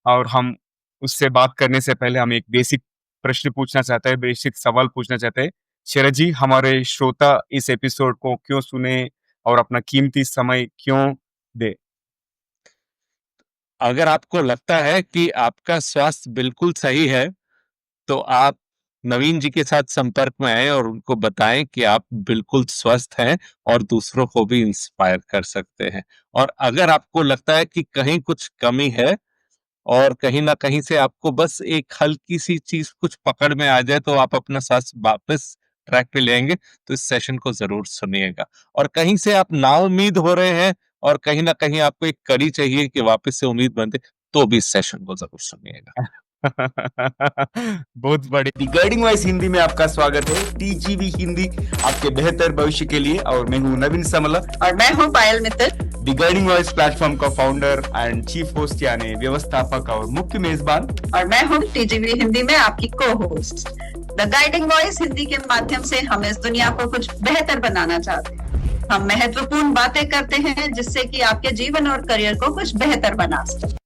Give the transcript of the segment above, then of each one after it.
और हम उससे बात करने से पहले हम एक बेसिक प्रश्न पूछना चाहते हैं, बेसिक सवाल पूछना चाहते हैं। शरद जी, हमारे श्रोता इस एपिसोड को क्यों सुने और अपना कीमती समय क्यों दे? अगर आपको लगता है कि आपका स्वास्थ्य बिल्कुल सही है, तो आप नवीन जी के साथ संपर्क में आएं और उनको बताएं कि आप बिल्कुल स्वस्थ हैं और दूसरों को भी इंस्पायर कर सकते हैं। और अगर आपको लगता है कि कहीं कुछ कमी है और कहीं ना कहीं से आपको बस एक हल्की सी चीज कुछ पकड़ में आ जाए, तो आप अपना स्वास्थ्य वापस ट्रैक पे लेंगे, तो इस सेशन को जरूर सुनिएगा। और कहीं से आप ना उम्मीद हो रहे हैं और कहीं ना कहीं आपको एक कड़ी चाहिए कि वापस से उम्मीद बंधे, तो भी इस सेशन को जरूर सुनिएगा। बहुत बड़ी दी गाइडिंग वॉइस हिंदी में आपका स्वागत है। टीजीवी हिंदी आपके बेहतर भविष्य के लिए, और मैं हूँ नवीन समला और मैं हूँ Payal Mittal. The guiding voice platform का फाउंडर एंड चीफ होस्ट यानी व्यवस्थापक और मुख्य मेजबान, और मैं हूँ टीजीवी हिंदी में आपकी को host. The guiding voice Hindi के माध्यम से हम इस दुनिया को कुछ बेहतर बनाना चाहते हैं। हम महत्वपूर्ण बातें करते हैं जिससे कि आपके जीवन और करियर को कुछ बेहतर बना सके।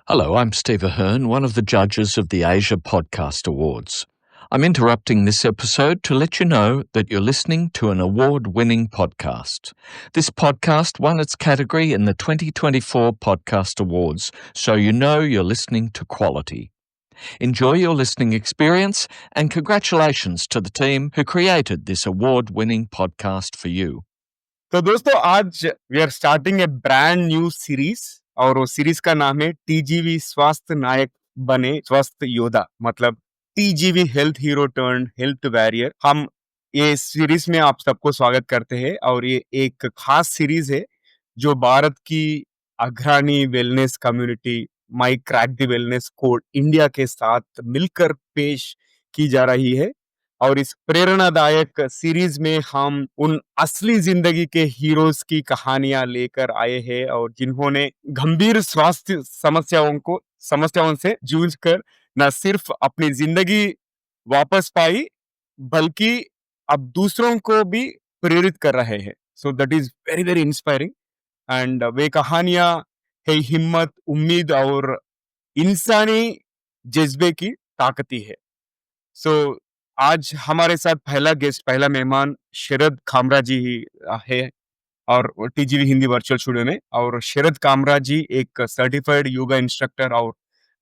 Hello, I'm Steve Ahern, one of the judges of the Asia Podcast Awards. I'm interrupting this episode to let you know that you're listening to an award-winning podcast. This podcast won its category in the 2024 Podcast Awards, so you know you're listening to quality. Enjoy your listening experience, and congratulations to the team who created this award-winning podcast for you. तो दोस्तों, आज we are starting a brand new series, और वो series का नाम है TGV स्वास्थ्य नायक बने स्वस्थ योद्धा, मतलब TGV health hero turn health warrior. हम ये सीरीज में आप सबको स्वागत करते हैं, और ये एक खास सीरीज है जो भारत की अग्रणी wellness community my crack the wellness code India के साथ मिलकर पेश की जा रही है। और इस प्रेरणादायक सीरीज में हम उन असली जिंदगी के हीरोज की कहानियां लेकर आए हैं, और जिन्होंने गंभीर स्वास्थ्य समस्याओं से जूझकर न सिर्फ अपनी जिंदगी वापस पाई, बल्कि अब दूसरों को भी प्रेरित कर रहे हैं। So that is very very inspiring. And वे कहानियां है हिम्मत, उम्मीद और इंसानी जज्बे की ताकती है। सो आज हमारे साथ पहला मेहमान शरद कामरा जी ही है, और टीजीवी हिंदी वर्चुअल स्टूडियो में। और शरद कामरा जी एक सर्टिफाइड योगा इंस्ट्रक्टर और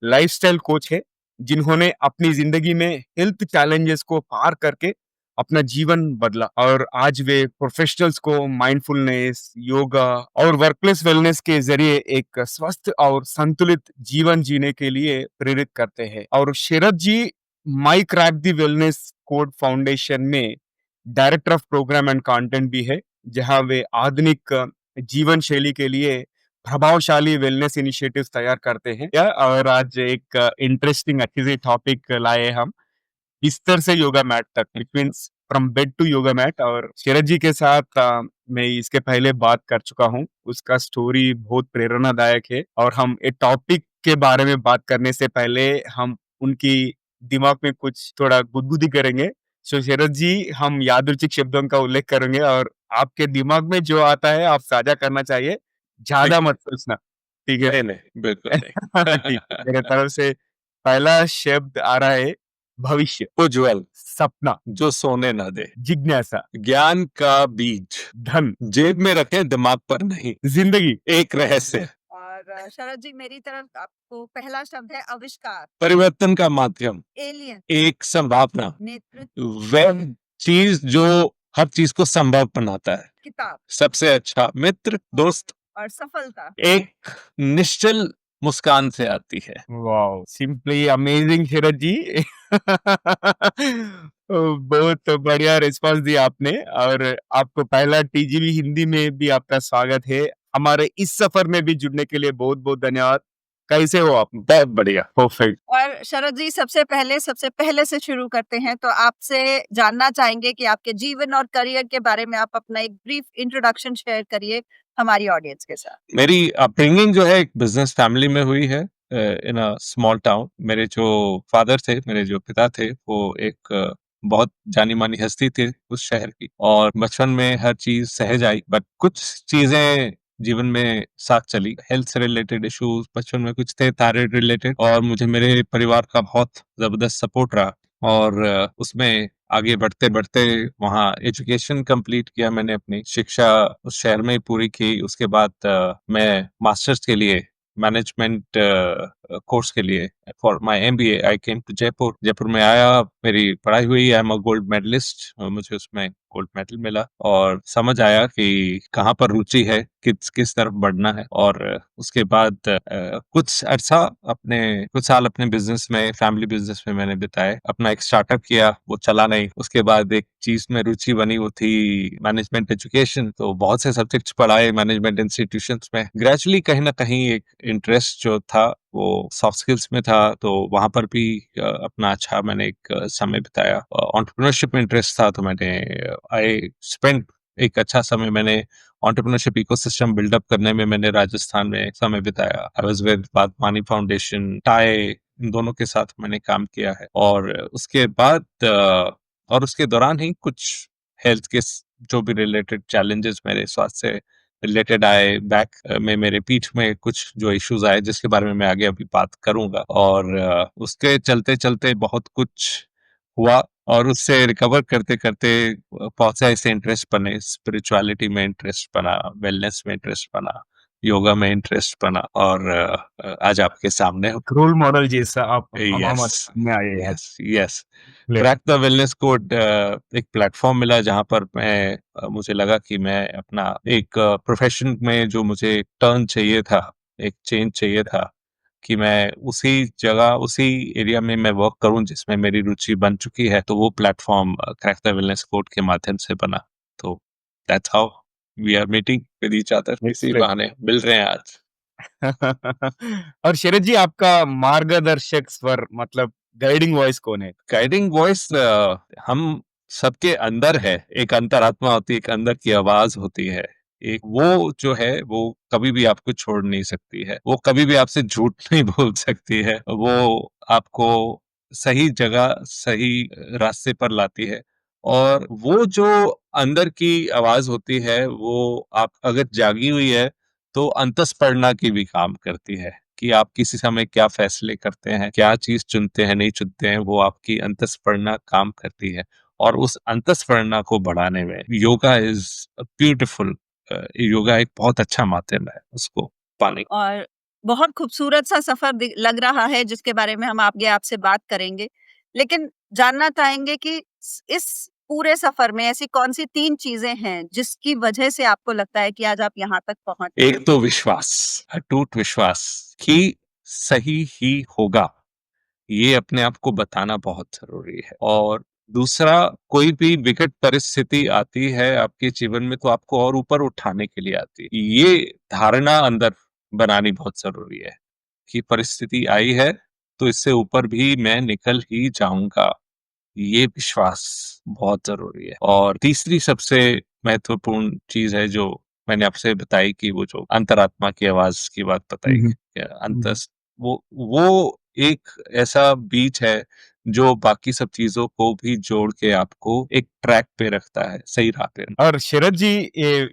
लाइफस्टाइल कोच है, जिन्होंने अपनी जिंदगी में हेल्थ चैलेंजेस को पार करके अपना जीवन बदला, और आज वे प्रोफेशनल्स को माइंडफुलनेस, योगा और वर्कप्लेस वेलनेस के जरिए एक स्वस्थ और संतुलित जीवन जीने के लिए प्रेरित करते हैं। और Sharad ji my crack the wellness code foundation में director of program and content भी है, जहां वे आधुनिक जीवन शैली के लिए प्रभावशाली वेलनेस इनिशिएटिव्स तैयार करते हैं। और आज एक इंटरेस्टिंग अच्छी सी टॉपिक लाए हम, बिस्तर से योगा मैट तक, which means from bed to yoga mat. और शरद जी के साथ मैं इसके पहले बात कर चुका हूँ, उसका स्टोरी बहुत प्रेरणादायक है। और हम एक टॉपिक के बारे में बात करने से पहले हम उनकी दिमाग में कुछ थोड़ा गुदगुदी करेंगे। सो शरद जी, हम यादृच्छिक शब्दों का उल्लेख करेंगे, और आपके दिमाग में जो आता है आप साझा करना चाहिए, ज्यादा मत सोचना, ठीक है? नहीं नहीं, बिल्कुल नहीं। ठीक है। मेरे तरफ से पहला शब्द आ रहा है भविष्य, उज्जवल, सपना, जो सोने ना दे, जिज्ञासा, ज्ञान का बीज, धन, जेब में रखें दिमाग पर नहीं, जिंदगी, एक रहस्य, और शरद जी, मेरी तरफ आपको पहला शब्द है आविष्कार, परिवर्तन का माध्यम, एलियन, एक संभावना, नेतृत्व, वह चीज जो हर चीज को संभव बनाता है, किताब, सबसे अच्छा मित्र, दोस्त, और सफलता एक निश्चल मुस्कान से आती है। वाओ, सिंपली अमेजिंग शरद जी। बहुत बढ़िया रिस्पांस दिया आपने, और आपको पहला टीजीवी हिंदी में भी आपका स्वागत है। हमारे इस सफर में भी जुड़ने के लिए बहुत बहुत धन्यवाद। कैसे हो आप? बहुत बढ़िया, परफेक्ट। और शरद जी, सबसे पहले से शुरू करते हैं, तो आपसे जानना चाहेंगे कि आपके जीवन और करियर के बारे में आप अपना एक ब्रीफ इंट्रोडक्शन शेयर करिए हमारी ऑडियंस के साथ? मेरी अपब्रिंगिंग जो है एक बिजनेस फैमिली में हुई है इन अ स्मॉल टाउन। मेरे जो फादर थे, मेरे जो पिता थे, वो एक बहुत जानी मानी हस्ती थे उस शहर की, और बचपन में हर चीज सहज आई, बट कुछ चीजें जीवन में साथ चली। हेल्थ से रिलेटेड इश्यूज बचपन में कुछ थे, थायराइड रिलेटेड, और मुझे मेरे परिवार का बहुत जबरदस्त सपोर्ट रहा, और उसमें आगे बढ़ते बढ़ते वहाँ एजुकेशन कंप्लीट किया मैंने। अपनी शिक्षा उस शहर में ही पूरी की। उसके बाद मैं मास्टर्स के लिए मैनेजमेंट कोर्स के लिए for my MBA I came to Jaipur. Jaipur में आया, मेरी पढ़ाई हुई। I am a gold medalist, मुझे उसमें गोल्ड मेडल मिला, और समझ आया कि कहाँ पर रुचि है, किस किस तरफ बढ़ना है। और उसके बाद कुछ साल अपने बिजनेस में, फैमिली बिजनेस में मैंने बिताए। अपना एक स्टार्टअप किया, वो चला नहीं। उसके बाद एक चीज में रुचि बनी, वो थी मैनेजमेंट एजुकेशन। तो बहुत से सब्जेक्ट्स पढ़ाए मैनेजमेंट इंस्टीट्यूशंस में। ग्रेजुअली कहीं ना कहीं एक इंटरेस्ट जो था वो सॉफ्ट स्किल्स में था, तो वहां पर भी अपना अच्छा मैंने एक समय बिताया। एंटरप्रेन्योरशिप में इंटरेस्ट था, तो मैंने आई स्पेंड एक अच्छा समय मैंने एंटरप्रेन्योरशिप इकोसिस्टम बिल्डअप करने में मैंने राजस्थान में समय बिताया। I was with Wadhwani Foundation, TiE, इन दोनों के साथ मैंने काम किया है। और उसके बाद और उसके दौरान ही कुछ हेल्थ के जो भी रिलेटेड चैलेंजेस मेरे स्वास्थ्य से रिलेटेड आए। बैक में मेरे पीठ में कुछ जो इश्यूज आए, जिसके बारे में मैं आगे अभी बात करूंगा। और उसके चलते चलते बहुत कुछ हुआ, और उससे रिकवर करते करते बहुत से ऐसे इंटरेस्ट बने। स्पिरिचुअलिटी में इंटरेस्ट बना, वेलनेस में इंटरेस्ट बना, योगा में इंटरेस्ट बना, और आज आपके सामने हूँ। रोल मॉडल जैसा आप हमारे यस, सामने आए हैं। Yes, yes. ले- क्रैक द वेलनेस कोड एक प्लेटफॉर्म मिला जहां पर मुझे लगा कि मैं अपना एक प्रोफेशन में जो मुझे टर्न चाहिए था, एक चेंज चाहिए था, कि मैं उसी जगह, उसी एरिया में मैं वर्क करूं जिसमें मेरी रुचि बन चुकी है। तो वो platform crack the wellness code के माध्यम से बना। तो that's how we are meeting with each other. इसी Great. बहाने मिल रहे हैं आज। और शरद जी, आपका मार्गदर्शक स्वर मतलब गाइडिंग वॉइस कौन है? गाइडिंग वॉइस हम सबके अंदर है। एक अंतरात्मा होती है, एक अंदर की आवाज होती है। एक वो जो है, वो कभी भी आपको छोड़ नहीं सकती है। वो कभी भी आपसे झूठ नहीं बोल सकती है। वो आपको सही जगह, सही रास्ते पर लाती है। और वो जो अंदर की आवाज होती है, वो आप अगर जागी हुई है तो अंतस्प्रेरणा की भी काम करती है, कि आप किसी समय क्या फैसले करते हैं, क्या चीज चुनते हैं, नहीं चुनते हैं, वो आपकी अंतस्प्रेरणा काम करती है। और उस अंतस्प्रेरणा को बढ़ाने में योगा इज ब्यूटीफुल। योगा एक बहुत अच्छा माध्यम है उसको पाने का। और बहुत खूबसूरत सा सफर लग रहा है, जिसके बारे में हम आगे आपसे बात करेंगे। लेकिन जानना चाहेंगे कि इस पूरे सफर में ऐसी कौन सी 3 चीजें हैं जिसकी वजह से आपको लगता है कि आज आप यहाँ तक पहुंच एक तो विश्वास, अटूट विश्वास कि सही ही होगा, ये अपने आप को बताना बहुत जरूरी है। और दूसरा, कोई भी विकट परिस्थिति आती है आपके जीवन में तो आपको और ऊपर उठाने के लिए आती है। ये धारणा अंदर बनानी बहुत जरूरी है कि परिस्थिति आई है तो इससे ऊपर भी मैं निकल ही जाऊंगा। ये विश्वास बहुत जरूरी है। और तीसरी सबसे महत्वपूर्ण चीज है जो मैंने आपसे बताई, कि वो जो अंतरात्मा की आवाज की बात बताई, हम्म, अंतस वो एक ऐसा बीज है जो बाकी सब चीजों को भी जोड़ के आपको एक ट्रैक पे रखता है, सही राह पे। और शरद जी, ये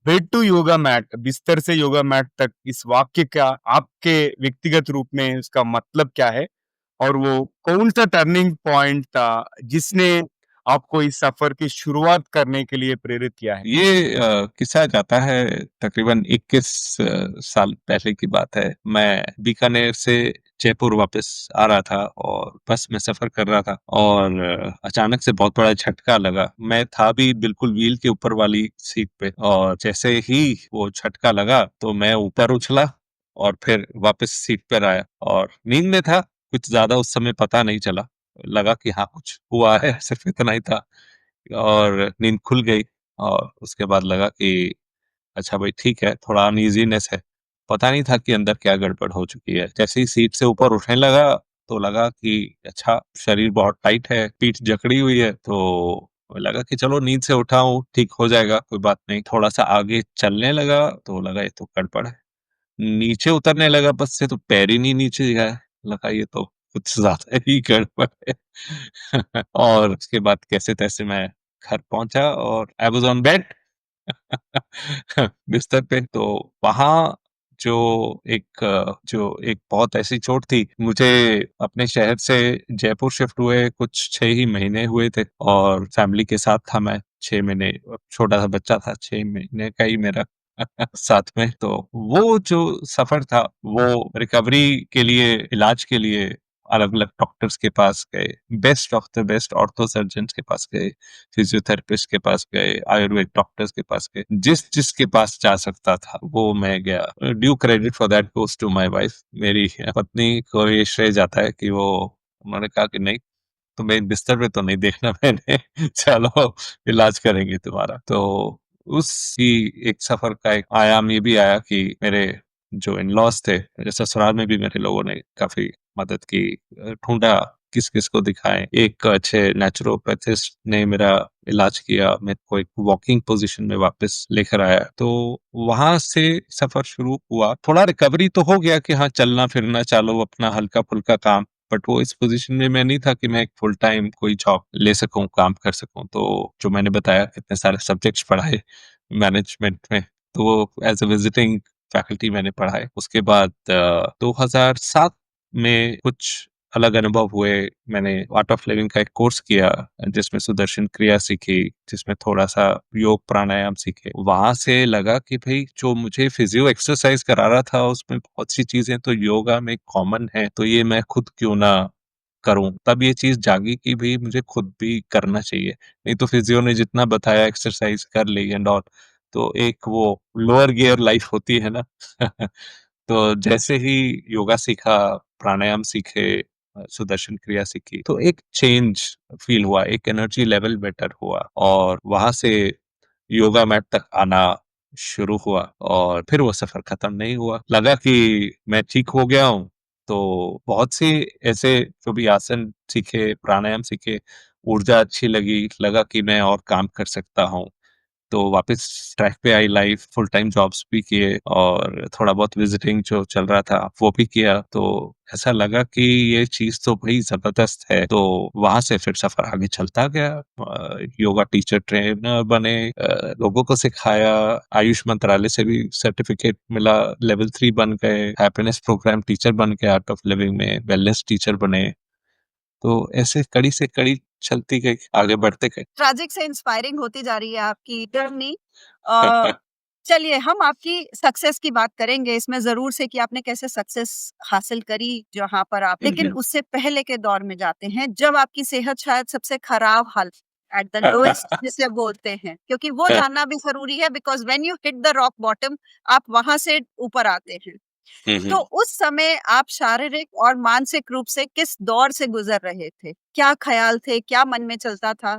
बेड टू योगा मैट, बिस्तर से योगा मैट तक, इस वाक्य का आपके व्यक्तिगत रूप में उसका मतलब क्या है? और वो कौन सा टर्निंग पॉइंट था जिसने आपको इस सफर की शुरुआत करने के लिए प्रेरित किया है? ये किस्सा जाता है तकरीबन 21 साल पहले की बात है। मैं बीकानेर से जयपुर वापस आ रहा था और बस में सफर कर रहा था, और अचानक से बहुत बड़ा झटका लगा। मैं था भी बिल्कुल व्हील के ऊपर वाली सीट पे, और जैसे ही वो झटका लगा तो मैं ऊपर उछला और फिर वापस सीट पर आया। और नींद में था, कुछ ज्यादा उस समय पता नहीं चला। लगा कि हाँ कुछ हुआ है, सिर्फ इतना ही था। और नींद खुल गई, और उसके बाद लगा कि अच्छा भाई ठीक है, थोड़ा अनईजीनेस है। पता नहीं था कि अंदर क्या गड़बड़ हो चुकी है। जैसे ही सीट से ऊपर उठने लगा तो लगा कि अच्छा, शरीर बहुत टाइट है, पीठ जकड़ी हुई है। तो लगा कि चलो नींद से उठा हूँ, ठीक हो जाएगा, कोई बात नहीं। थोड़ा-सा आगे चलने लगा तो लगा ये तो गड़बड़ है। नीचे उतरने लगा बस से तो पैर ही नहीं नीचे गया। लगा ये तो कुछ ज़्यादा ही गड़बड़ है। और उसके बाद कैसे-तैसे मैं घर पहुँचा और आई वाज़ ऑन बेड। बिस्तर पे। तो वहाँ जो एक बहुत ऐसी चोट थी, मुझे अपने शहर से जयपुर शिफ्ट हुए कुछ 6 ही महीने हुए थे और फैमिली के साथ था मैं 6 महीने। छोटा-सा बच्चा था 6 महीने का ही मेरा साथ में। तो वो जो सफ़र था, वो रिकवरी के लिए, इलाज के लिए अलग-अलग डॉक्टर्स के पास गए, best of the best ortho surgeons के पास गए, फिजियोथेरेपिस्ट के पास गए, आयुर्वेद डॉक्टर्स के पास गए। जिसके पास जा सकता था वो मैं गया। Due credit for that goes to my wife. मेरी पत्नी को ये श्रेय जाता है कि वो उन्होंने कहा कि नहीं, तुम्हें बिस्तर पे तो नहीं देखना मैंने, चलो इलाज करेंगे तुम्हारा। तो उसी एक सफ़र का एक आयाम ये भी आया कि मेरे जो इन-लॉज़ थे, मेरे ससुराल में भी मेरे लोगों ने काफ़ी मदद की। ढूँढा किस-किस को दिखाएँ। एक अच्छे नेचुरोपैथिस्ट ने मेरा इलाज किया, मेरे को एक वॉकिंग पोज़ीशन में वापस लेकर आया। तो वहाँ से सफ़र शुरू हुआ। थोड़ा रिकवरी तो हो गया कि हाँ, चलना-फिरना चालू, अपना हल्का-फुल्का काम। बट वो इस पोज़ीशन में मैं नहीं था कि मैं एक फुल टाइम कोई जॉब ले सकूँ, काम कर सकूँ। तो जो मैंने बताया इतने सारे सब्जेक्ट्स पढ़ाए मैनेजमेंट में, तो वो एज़ अ विज़िटिंग फैकल्टी मैंने पढ़ाए। उसके बाद 2007 में कुछ अलग अनुभव हुए। मैंने आर्ट ऑफ लिविंग का एक कोर्स किया जिसमें सुदर्शन क्रिया सीखी, जिसमें थोड़ा-सा योग प्राणायाम सीखे। वहाँ से लगा कि भई जो मुझे फिज़ियो एक्सरसाइज़ करा रहा था उसमें बहुत सी चीज़ें तो योगा में कॉमन हैं, तो ये मैं खुद क्यों ना करूँ? तब ये चीज़ जागी कि भई मुझे खुद भी करना चाहिए। नहीं तो फिज़ियो ने जितना बताया एक्सरसाइज़ कर ली एंड ऑल, तो एक वो लोअर गियर लाइफ़ होती है ना। तो जैसे ही योगा सीखा, प्राणायाम सीखे, सुदर्शन क्रिया सीखी, तो एक चेंज फ़ील हुआ, एक एनर्जी लेवल बेटर हुआ और वहाँ से योगा मैट तक आना शुरू हुआ और फिर वो सफ़र खत्म नहीं हुआ। लगा कि मैं ठीक हो गया हूँ, तो बहुत सी ऐसे जो भी आसन सीखे, प्राणायाम सीखे, ऊर्जा अच्छी लगी, लगा कि मैं और काम कर सकता हूँ। तो वापस ट्रैक पे I life, full time jobs भी किए और थोड़ा बहुत विजिटिंग जो चल रहा था वो भी किया। तो ऐसा लगा कि ये चीज़ तो बड़ी ज़बरदस्त है। तो वहाँ से फिर सफ़र आगे चलता गया। योगा टीचर ट्रेनर बने, लोगों को सिखाया, आयुष मंत्रालय से भी सर्टिफिकेट मिला, लेवल 3 बन गए, हैप्पीनेस प्रोग्राम टीचर बन गए आर्ट ऑफ लिविंग में, वेलनेस टीचर बने। तो ऐसे कड़ी से कड़ी चलती गई, आगे बढ़ते गए। ट्रैजिक से इंस्पायरिंग होती जा रही है आपकी जर्नी। चलिए हम आपकी सक्सेस की बात करेंगे इसमें ज़रूर से कि आपने कैसे सक्सेस हासिल करी जहाँ पर आप, लेकिन उससे पहले के दौर में जाते हैं जब आपकी सेहत शायद सबसे खराब हाल एट द लोएस्ट जिसे बोलते हैं, क्योंकि वो जानना भी ज़रूरी है because when you hit the rock bottom आप वहाँ से ऊपर आते हैं। तो उस समय आप शारीरिक और मानसिक रूप से किस दौर से गुजर रहे थे? क्या ख़्याल थे? क्या मन में चलता था?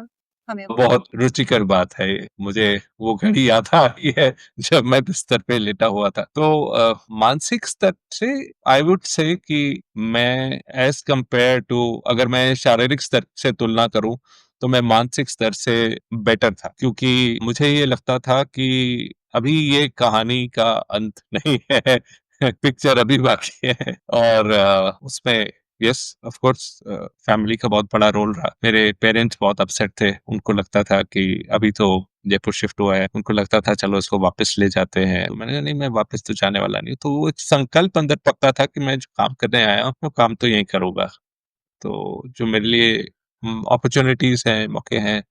हमें वो बहुत रुचिकर बात है ये। मुझे वो घड़ी याद आ रही है जब मैं बिस्तर पे लेटा हुआ था। तो मानसिक स्तर से आई वुड से कि मैं एज़ कंपेयर टू, अगर मैं शारीरिक स्तर से तुलना करूँ, तो मैं मानसिक स्तर से बेटर था। क्योंकि मुझे ये लगता था कि अभी ये कहानी का अंत नहीं है, पिक्चर अभी बाकी है और उसमें यस ऑफ कोर्स फैमिली का बहुत बड़ा रोल रहा। मेरे पेरेंट्स बहुत अपसेट थे। उनको लगता था कि अभी तो जयपुर शिफ्ट हुआ है, उनको लगता था चलो इसको वापस ले जाते हैं। तो मैंने कहा नहीं, मैं वापस तो जाने वाला नहीं हूँ। तो वो एक संकल्प अंदर पक्का था कि मैं जो काम करने आया हूँ वो काम तो यहीं करूँगा। तो जो मेरे लिए अपॉर्च्युनिटीज़ हैं, मौके हैं,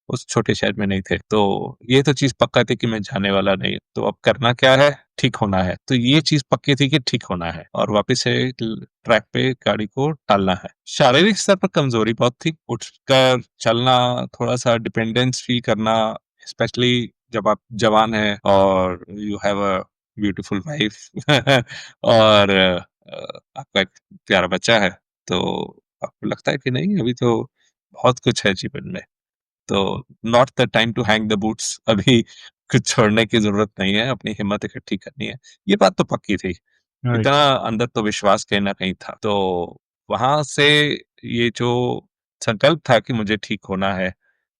उस छोटे शहर में नहीं थे। तो ये तो चीज़ पक्का थी कि मैं जाने वाला नहीं हूँ। तो अब करना क्या है? ठीक होना है। तो ये चीज़ पक्की थी कि ठीक होना है और वापस से ट्रैक पे गाड़ी को टालना है। शारीरिक स्तर पर कमज़ोरी बहुत थी। उठकर चलना, थोड़ा-सा डिपेंडेंस फ़ील करना, स्पेशली जब आप जवान हैं और you have a beautiful wife और आपका एक प्यारा बच्चा है, तो आपको लगता है कि नहीं, अभी तो बहुत कुछ है जीवन में। तो not the time to hang the boots, अभी कुछ छोड़ने की ज़रूरत नहीं है, अपनी हिम्मत इकट्ठी करनी है। ये बात तो पक्की थी। राइट। इतना अंदर तो विश्वास कहीं न कहीं था। तो वहाँ से ये जो संकल्प था कि मुझे ठीक होना है,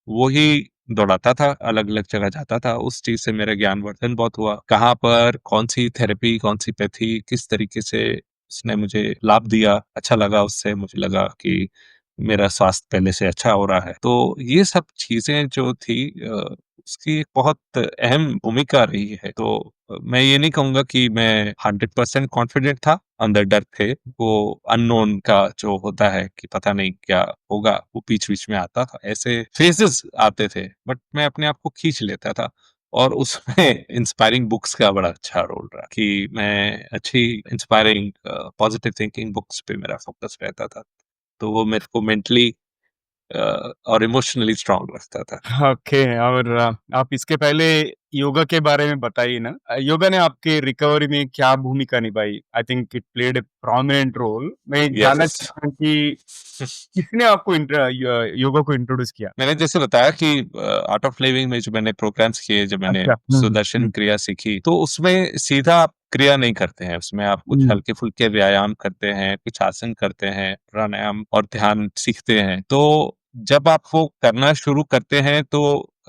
वो ही दौड़ाता था, अलग-अलग जगह जाता था। उस चीज़ से मेरा ज्ञानवर्धन बहुत हुआ। कहाँ पर कौन-सी थेरेपी, कौन-सी पैथी, किस तरीके से उसने मुझे लाभ दिया, अच्छा लगा उससे। मुझे लगा कि मेरा स्वास्थ्य पहले से अच्छा हो रहा है। तो ये सब चीज़ें जो थी उसकी एक बहुत अहम भूमिका रही है। तो मैं ये नहीं कहूँगा कि मैं 100% कॉन्फिडेंट था, अंदर डर थे। वो अननोन का जो होता है कि पता नहीं क्या होगा, वो बीच-बीच में आता था। ऐसे फेजेज़ आते थे, बट मैं अपने आप को खींच लेता था और उसमें इंस्पायरिंग बुक्स का बड़ा अच्छा रोल रहा कि मैं अच्छी इंस्पायरिंग पॉजिटिव थिंकिंग बुक्स पे मेरा फोकस रहता था। तो वो मेरे को मेंटली और इमोशनली स्ट्रांग रखता था। ओके। और आप इसके पहले योगा के बारे में बताइए ना। योगा ने आपके रिकवरी में क्या भूमिका निभाई? I think it played a prominent role. मैं जानना यस। चाहता हूँ कि किसने आपको योगा को इंट्रोड्यूस किया? मैंने जैसे बताया कि आर्ट ऑफ लिविंग में जो मैंने प्रोग्राम्स किए, जब मैंने अच्छा। सुदर्शन क्रिया सीखी, तो उसमें सीधा आप क्रिया नहीं करते हैं। उसमें आप कुछ हुँ। हल्के-फुल्के व्यायाम करते हैं, कुछ आसन करते हैं, प्राणायाम और ध्यान सीखते हैं। तो जब आप वो करना शुरू करते हैं तो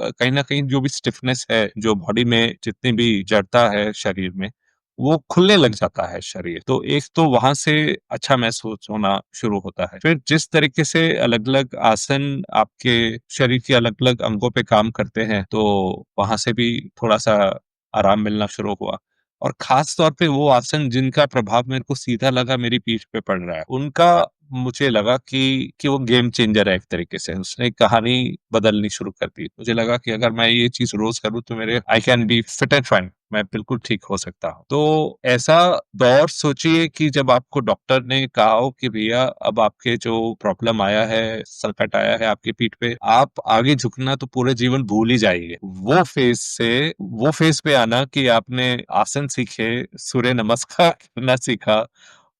कहीं न कहीं जो भी स्टिफनेस है, जो बॉडी में जितनी भी जड़ता है शरीर में, वो खुलने लग जाता है शरीर। तो एक तो वहाँ से अच्छा महसूस होना शुरू होता है। फिर जिस तरीके से अलग-अलग आसन आपके शरीर के अलग-अलग अंगों पे काम करते हैं, तो वहाँ से भी थोड़ा-सा आराम मिलना शुरू हुआ। और ख़ास तौर पे वो आसन जिनका प्रभाव मेरे को सीधा लगा मेरी पीठ पे पड़ रहा है, उनका मुझे लगा कि वो गेम चेंजर है एक तरीके से। उसने कहानी बदलनी शुरू कर दी। मुझे लगा कि अगर मैं ये चीज़ रोज़ करूँ तो मेरे I can be fit and fine, मैं बिल्कुल ठीक हो सकता हूँ। तो ऐसा दौर सोचिए कि जब आपको डॉक्टर ने कहा हो कि भैया अब आपके जो प्रॉब्लम आया है, संकट आया है आपकी पीठ पे, आप आगे झुकना तो पूरे जीवन भूल ही जाइए। वो फ़ेज़ से वो फ़ेज़ पे आना कि आपने आसन सीखे, सूर्य नमस्कार करना सीखा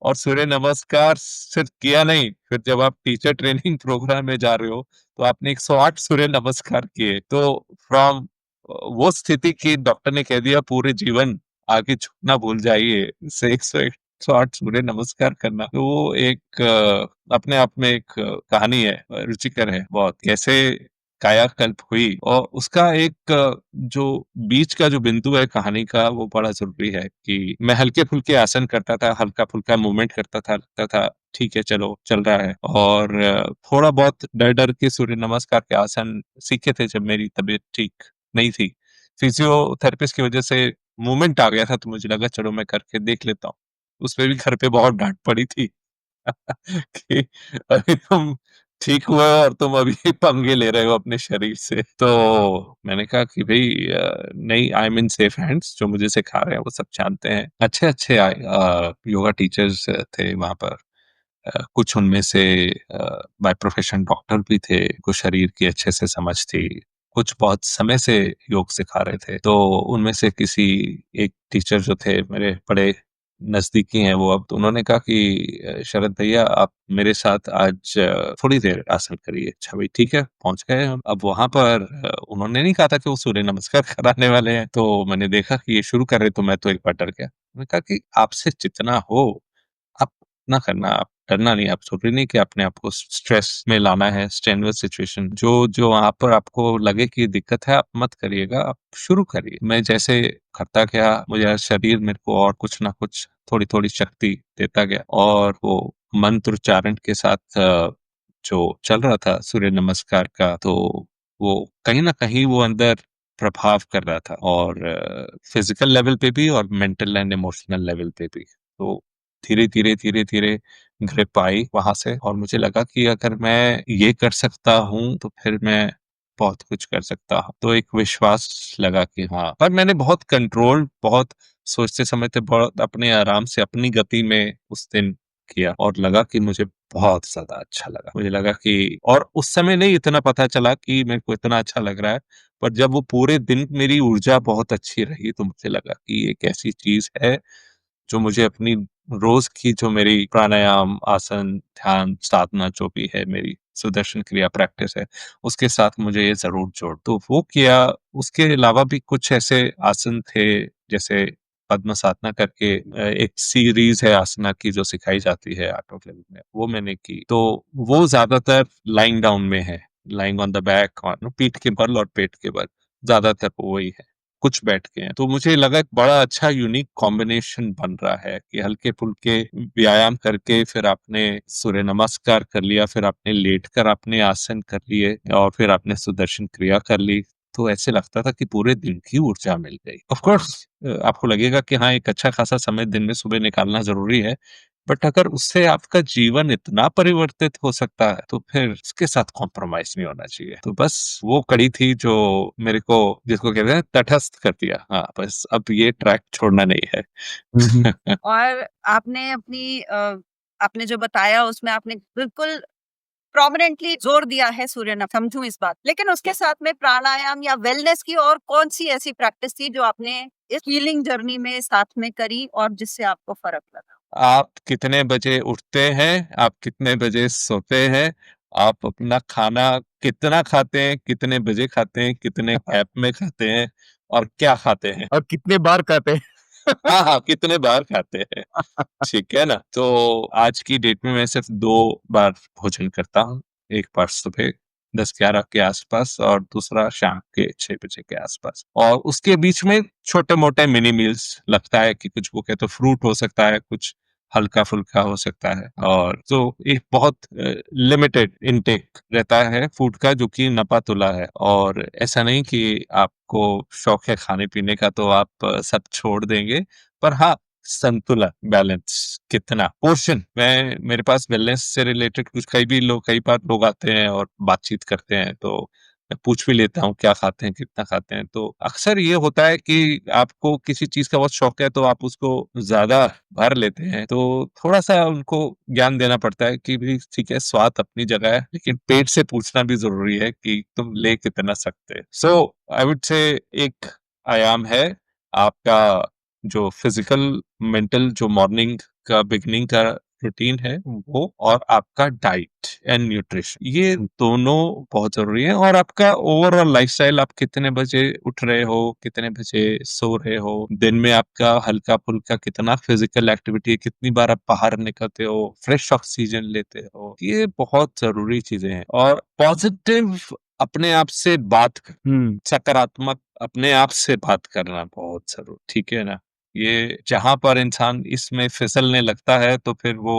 और सूर्य नमस्कार सिर्फ किया नहीं, फिर जब आप टीचर ट्रेनिंग प्रोग्राम में जा रहे हो, तो आपने 108 सूर्य नमस्कार किए। तो फ्रॉम वो स्थिति की डॉक्टर ने कह दिया पूरे जीवन आगे झुकना भूल जाइए, से 108 सूर्य नमस्कार करना। तो वो एक अपने आप में एक कहानी है, रुचिकर है बहुत। कैसे कायाकल्प हुई और उसका एक जो बीच का जो बिंदु है कहानी का, वो बड़ा ज़रूरी है कि मैं हल्के-फुल्के आसन करता था, हल्का-फुल्का मूवमेंट करता था, लगता था ठीक है चलो चल रहा है। और थोड़ा बहुत डर-डर के सूर्य नमस्कार के आसन सीखे थे जब मेरी तबीयत ठीक नहीं थी। फिजियोथेरेपिस्ट की वजह से मूवमेंट आ गया था तो मुझे लगा चलो मैं करके देख लेता हूँ। उसपे भी घर पे बहुत डाँट पड़ी थी कि अभी तुम ठीक हुए हो और तुम अभी पंगे ले रहे हो अपने शरीर से। तो मैंने कहा कि भई नहीं, I am in safe hands. जो मुझे सिखा रहे हैं वो सब जानते हैं। अच्छे-अच्छे योगा टीचर्स थे वहाँ पर। कुछ उनमें से बाय प्रोफेशन डॉक्टर भी थे, कुछ शरीर की अच्छे से समझ थी, कुछ बहुत समय से योग सिखा रहे थे। तो उनमें से किसी एक टीचर जो थे मेरे बड़े नज़दीकी हैं वो अब, तो उन्होंने कहा कि शरद भैया आप मेरे साथ आज थोड़ी देर आसन करिए। अच्छा भाई ठीक है, पहुँच गए हम। अब वहाँ पर उन्होंने नहीं कहा था कि वो सूर्य नमस्कार कराने वाले हैं, तो मैंने देखा कि ये शुरू कर रहे तो मैं तो एक बार डर गया। मैंने कहा कि आपसे जितना हो आप ना करना, आप डरना नहीं, आप ज़रूरी नहीं कि अपने आप को स्ट्रेस में लाना है, स्ट्रेनुअस सिचुएशन जो वहाँ पर आपको लगे कि दिक्कत है, आप मत करिएगा, आप शुरू करिए। मैं जैसे करता गया, मेरा शरीर मेरे को और कुछ ना कुछ थोड़ी-थोड़ी शक्ति देता गया और वो मंत्र उच्चारण के साथ जो चल रहा था सूर्य नमस्कार का, तो वो कहीं न कहीं वो अंदर प्रभाव कर रहा था और फिज़िकल लेवल पे भी और मेंटल एंड इमोशनल लेवल पे भी। तो धीरे-धीरे, धीरे-धीरे ग्रिप आई वहाँ से और मुझे लगा कि अगर मैं ये कर सकता हूँ, तो फिर मैं बहुत कुछ कर सकता हूँ। तो एक विश्वास लगा कि हाँ, पर मैंने बहुत कंट्रोल, बहुत सोचते समय थे, बहुत अपने आराम से अपनी गति में उस दिन किया और लगा कि मुझे बहुत ज़्यादा अच्छा लगा। मुझे लगा कि और उस समय नहीं इतना पता चला कि मेरे को इतना अच्छा लग रहा है, पर जब वो पूरे दिन मेरी ऊर्जा बहुत अच्छी रही, तो मुझे लगा कि एक ऐसी चीज़ है जो मुझे अपनी रोज की जो मेरी प्राणायाम, आसन, ध्यान, साधना जो भी है मेरी सुदर्शन क्रिया प्रैक्टिस है, उसके साथ मुझे ये ज़रूर जोड़। तो वो किया, उसके अलावा भी कुछ ऐसे आसन थे जैसे पद्म साधना करके एक सीरीज़ है आसना की जो सिखाई जाती है आर्ट ऑफ लिविंग में, वो मैंने की। तो वो ज़्यादातर लाइंग डाउन में है। लाइंग ऑन द बैक, और पीठ के बल और पेट के बल, ज्यादातर वही है, कुछ बैठ के हैं। तो मुझे लगा एक बड़ा अच्छा यूनिक कॉम्बिनेशन बन रहा है कि हल्के फुल्के व्यायाम करके फिर आपने सूर्य नमस्कार कर लिया, फिर आपने लेट कर आपने आसन कर लिए, और फिर आपने सुदर्शन क्रिया कर ली। तो ऐसे लगता था कि पूरे दिन की ऊर्जा मिल गई। ऑफ कोर्स आपको लगेगा कि हाँ, एक अच्छा खासा समय दिन में सुबह निकालना जरूरी है, बट अगर उससे आपका जीवन इतना परिवर्तित हो सकता है तो फिर उसके साथ कॉम्प्रोमाइज नहीं होना चाहिए। तो बस वो कड़ी थी जो मेरे को, जिसको कहते हैं, तटस्थ कर दिया। हाँ, बस अब ये ट्रैक छोड़ना नहीं है। और आपने अपनी आपने जो बताया उसमें आपने बिल्कुल प्रोमिनेंटली जोर दिया है सूर्य नमस्कार, समझूं इस बात, लेकिन उसके साथ में प्राणायाम या वेलनेस की और कौन सी ऐसी प्रैक्टिस थी जो आपने इस हीलिंग जर्नी में साथ में करी और जिससे आपको फर्क लगा? आप कितने बजे उठते हैं, आप कितने बजे सोते हैं, आप अपना खाना कितना खाते हैं, कितने बजे खाते हैं, कितने गैप में खाते हैं, और क्या खाते हैं। और कितने बार कहते हैं? हाँ हाँ, कितने बार खाते हैं, ठीक है ना। तो आज की डेट में मैं सिर्फ 2 बार भोजन करता हूँ। एक बार सुबह 10-11 के आसपास, और दूसरा शाम के 6 बजे के आसपास। और उसके बीच में छोटे मोटे मिनी मील्स, लगता है कि कुछ भूखे तो फ्रूट हो सकता है, कुछ हल्का फुल्का हो सकता है, और तो एक बहुत लिमिटेड इनटेक रहता है फूड का, जो कि नपा तुला है। और ऐसा नहीं कि आपको शौक है खाने पीने का तो आप सब छोड़ देंगे, पर हाँ, संतुलन, बैलेंस, कितना पोर्शन। मैं, मेरे पास वेलनेस से रिलेटेड कुछ कई बार लोग आते हैं और बातचीत करते हैं, तो मैं पूछ भी लेता हूँ क्या खाते हैं, कितना खाते हैं। तो अक्सर ये होता है कि आपको किसी चीज का बहुत शौक है तो आप उसको ज्यादा भर लेते हैं, तो थोड़ा सा उनको ज्ञान देना पड़ता है कि भी ठीक है, स्वाद अपनी जगह है, लेकिन पेट से पूछना भी जरूरी है कि तुम ले कितना सकते। सो आई वुड से एक आयाम है आपका जो फिजिकल मेंटल, जो मॉर्निंग का बिगनिंग का रूटीन है वो, और आपका डाइट एंड न्यूट्रिशन, ये दोनों बहुत जरूरी है। और आपका ओवरऑल लाइफस्टाइल, आप कितने बजे उठ रहे हो, कितने बजे सो रहे हो, दिन में आपका हल्का फुल्का कितना फिजिकल एक्टिविटी है, कितनी बार आप बाहर निकलते हो, फ्रेश ऑक्सीजन लेते हो, ये बहुत जरूरी चीजें हैं। और पॉजिटिव अपने आप से बात सकारात्मक अपने आप से बात करना बहुत जरूरी, ठीक है ना। ये जहां पर इंसान इसमें फिसलने लगता है तो फिर वो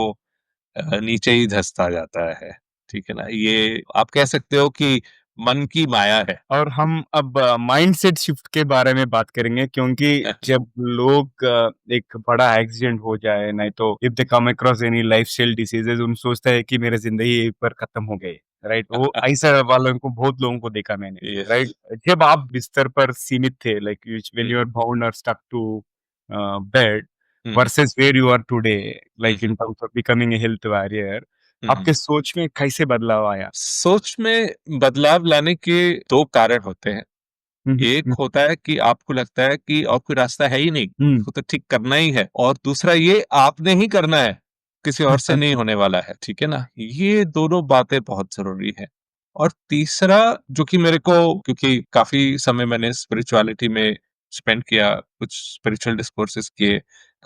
नीचे ही धंसता जाता है, ठीक है ना। ये आप कह सकते हो कि मन की माया है। और हम अब माइंडसेट शिफ्ट के बारे में बात करेंगे, क्योंकि जब लोग एक बड़ा एक्सीडेंट हो जाए, नहीं तो if they come across any lifestyle diseases, उन सोचता है कि मेरे जिंदगी यहीं पर खत्म हो गई, राइट। वो ऐसा वालों को, बहुत लोगों को देखा मैंने, Yes. राइट। जब आप बिस्तर पर सीमित थे, like when you are bound और stuck to bed, hmm, versus where you are today, like hmm, in terms of becoming a health warrior, hmm. आपके सोच में कैसे बदलाव आया? सोच में बदलाव लाने के 2 कारण होते हैं। एक होता है कि आपको लगता है कि और कोई रास्ता है ही नहीं, इसको तो ठीक करना ही है, और दूसरा ये आपने ही करना है, किसी और से नहीं होने वाला है, ठीक है ना। ये दोनों बातें बहुत जरूरी है। और तीसरा, जो कि मेरे को, क्योंकि काफी समय मैंने स्पिरिचुअलिटी में स्पेंड किया, कुछ स्पिरिचुअल डिस्कोर्सेस किए,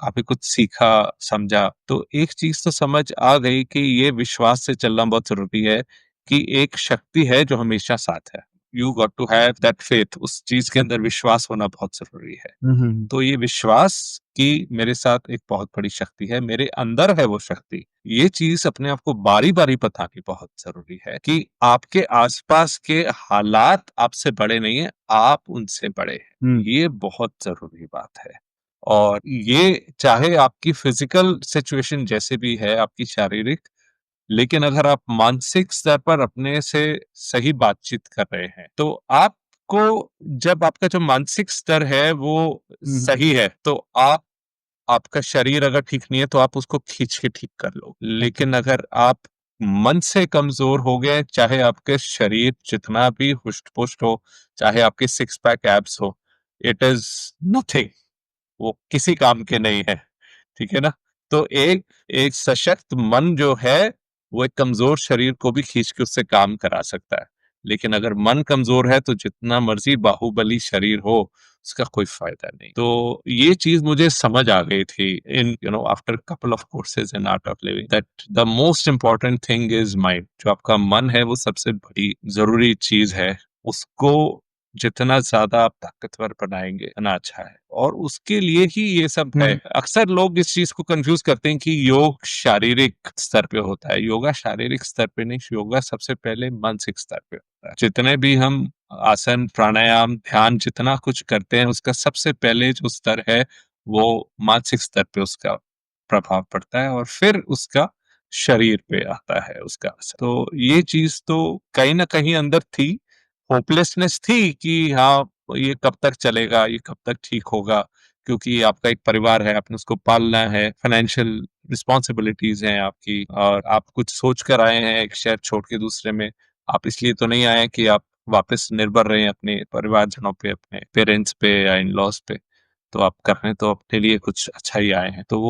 काफी कुछ सीखा, समझा, तो एक चीज तो समझ आ गई कि ये विश्वास से चलना बहुत जरूरी है कि एक शक्ति है जो हमेशा साथ है। You got to have that faith, उस चीज के अंदर विश्वास होना बहुत जरूरी है। तो ये विश्वास कि मेरे साथ एक बहुत बड़ी शक्ति है, मेरे अंदर है वो शक्ति, ये चीज अपने आप को बारी बारी बतानी बहुत जरूरी है कि आपके आसपास के हालात आपसे बड़े नहीं है, आप उनसे बड़े हैं। ये बहुत जरूरी बात है। और ये चाहे आपकी फिजिकल सिचुएशन जैसे भी है, आपकी शारीरिक, लेकिन अगर आप मानसिक स्तर पर अपने से सही बातचीत कर रहे हैं, तो आपको, जब आपका जो मानसिक स्तर है वो सही है, तो आपका शरीर अगर ठीक नहीं है तो आप उसको खींच के ठीक कर लो। लेकिन अगर आप मन से कमजोर हो गए, चाहे आपके शरीर जितना भी हुष्ट पुष्ट हो, चाहे आपके 6 पैक एब्स हो, इट इज नथिंग, वो किसी काम के नहीं है, ठीक है ना। तो एक एक सशक्त मन जो है वो एक कमजोर शरीर को भी खींच के उससे काम करा सकता है। लेकिन अगर मन कमजोर है तो जितना मर्जी बाहुबली शरीर हो, इसका कोई फायदा नहीं। तो ये चीज मुझे समझ आ गई थी in after couple of courses in art of living, that the most important thing is mind. जो आपका मन है वो सबसे बड़ी जरूरी चीज है। उसको जितना ज्यादा आप ताकतवर बनाएंगे उतना अच्छा है, और उसके लिए ही ये सब है। अक्सर लोग इस चीज को कंफ्यूज करते हैं कि योग शारीरिक स्तर पे होता है। योगा शारीरिक स्तर पे नहीं, योगा सबसे पहले मानसिक स्तर पे होता है। जितने भी हम आसन, प्राणायाम, ध्यान जितना कुछ करते हैं, उसका सबसे पहले जो स्तर है वो मानसिक स्तर पे उसका प्रभाव पड़ता है, और फिर उसका शरीर पे आता है उसका असर। तो ये चीज तो कहीं ना कहीं अंदर थी, होपलेसनेस थी कि हाँ, ये कब तक चलेगा, ये कब तक ठीक होगा, क्योंकि आपका एक परिवार है, आपने उसको पालना है, फाइनेंशियल रिस्पॉन्सिबिलिटीज हैं आपकी, और आप कुछ सोच कर आए हैं एक शहर छोड़ के दूसरे में। आप इसलिए तो नहीं आए कि आप वापस निर्भर रहे अपने परिवारजनों पे, अपने पेरेंट्स पे या इन लॉज पे। तो आप कर रहे हैं तो अपने लिए कुछ अच्छा ही आए हैं। तो